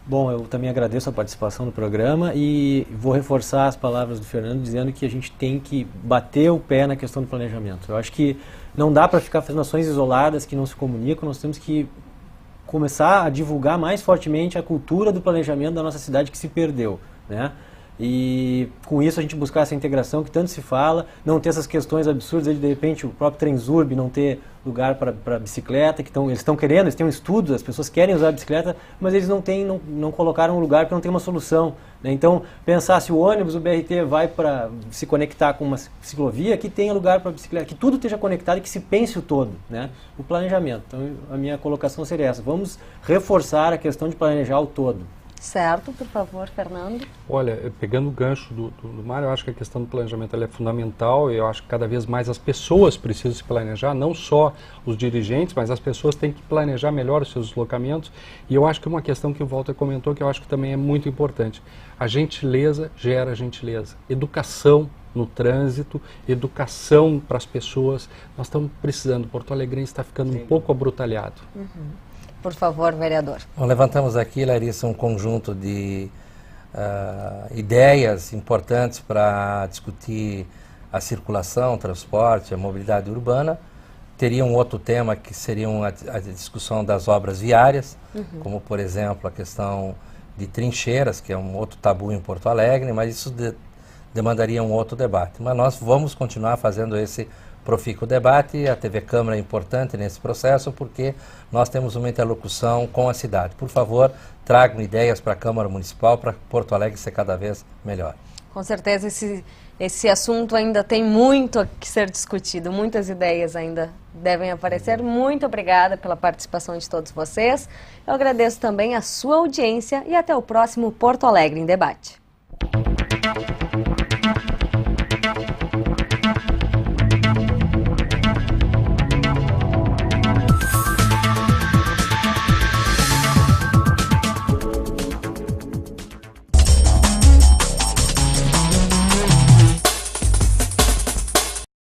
Bom, eu também agradeço a participação no programa e vou reforçar as palavras do Fernando dizendo que a gente tem que bater o pé na questão do planejamento. Eu acho que não dá para ficar fazendo ações isoladas que não se comunicam, nós temos que começar a divulgar mais fortemente a cultura do planejamento da nossa cidade que se perdeu, E com isso a gente buscar essa integração que tanto se fala, não ter essas questões absurdas de repente o próprio Transurb não ter lugar para bicicleta, que eles estão querendo, eles têm um estudo, as pessoas querem usar a bicicleta, mas eles não colocaram um lugar porque não tem uma solução, né? Então, pensar se o ônibus, o BRT vai para se conectar com uma ciclovia, que tenha lugar para bicicleta, que tudo esteja conectado e que se pense o todo, né? O planejamento. Então, a minha colocação seria essa, vamos reforçar a questão de planejar o todo.
Certo, por favor, Fernando.
Olha, pegando o gancho do Mário, eu acho que a questão do planejamento ela é fundamental. Eu acho que cada vez mais as pessoas precisam se planejar, não só os dirigentes, mas as pessoas têm que planejar melhor os seus deslocamentos. E eu acho que uma questão que o Walter comentou, que eu acho que também é muito importante, a gentileza gera gentileza. Educação no trânsito, educação para as pessoas. Nós estamos precisando, Porto Alegrense está ficando um pouco abrutalhado.
Por favor, vereador.
Bom, levantamos aqui, Larissa, um conjunto de ideias importantes para discutir a circulação, o transporte, a mobilidade urbana. Teria um outro tema que seria a discussão das obras viárias, como, por exemplo, a questão de trincheiras, que é um outro tabu em Porto Alegre, mas isso demandaria um outro debate. Mas nós vamos continuar fazendo esse profícuo debate. A TV Câmara é importante nesse processo porque nós temos uma interlocução com a cidade. Por favor, tragam ideias para a Câmara Municipal para Porto Alegre ser cada vez melhor.
Com certeza esse assunto ainda tem muito a que ser discutido, muitas ideias ainda devem aparecer. Muito obrigada pela participação de todos vocês. Eu agradeço também a sua audiência e até o próximo Porto Alegre em Debate.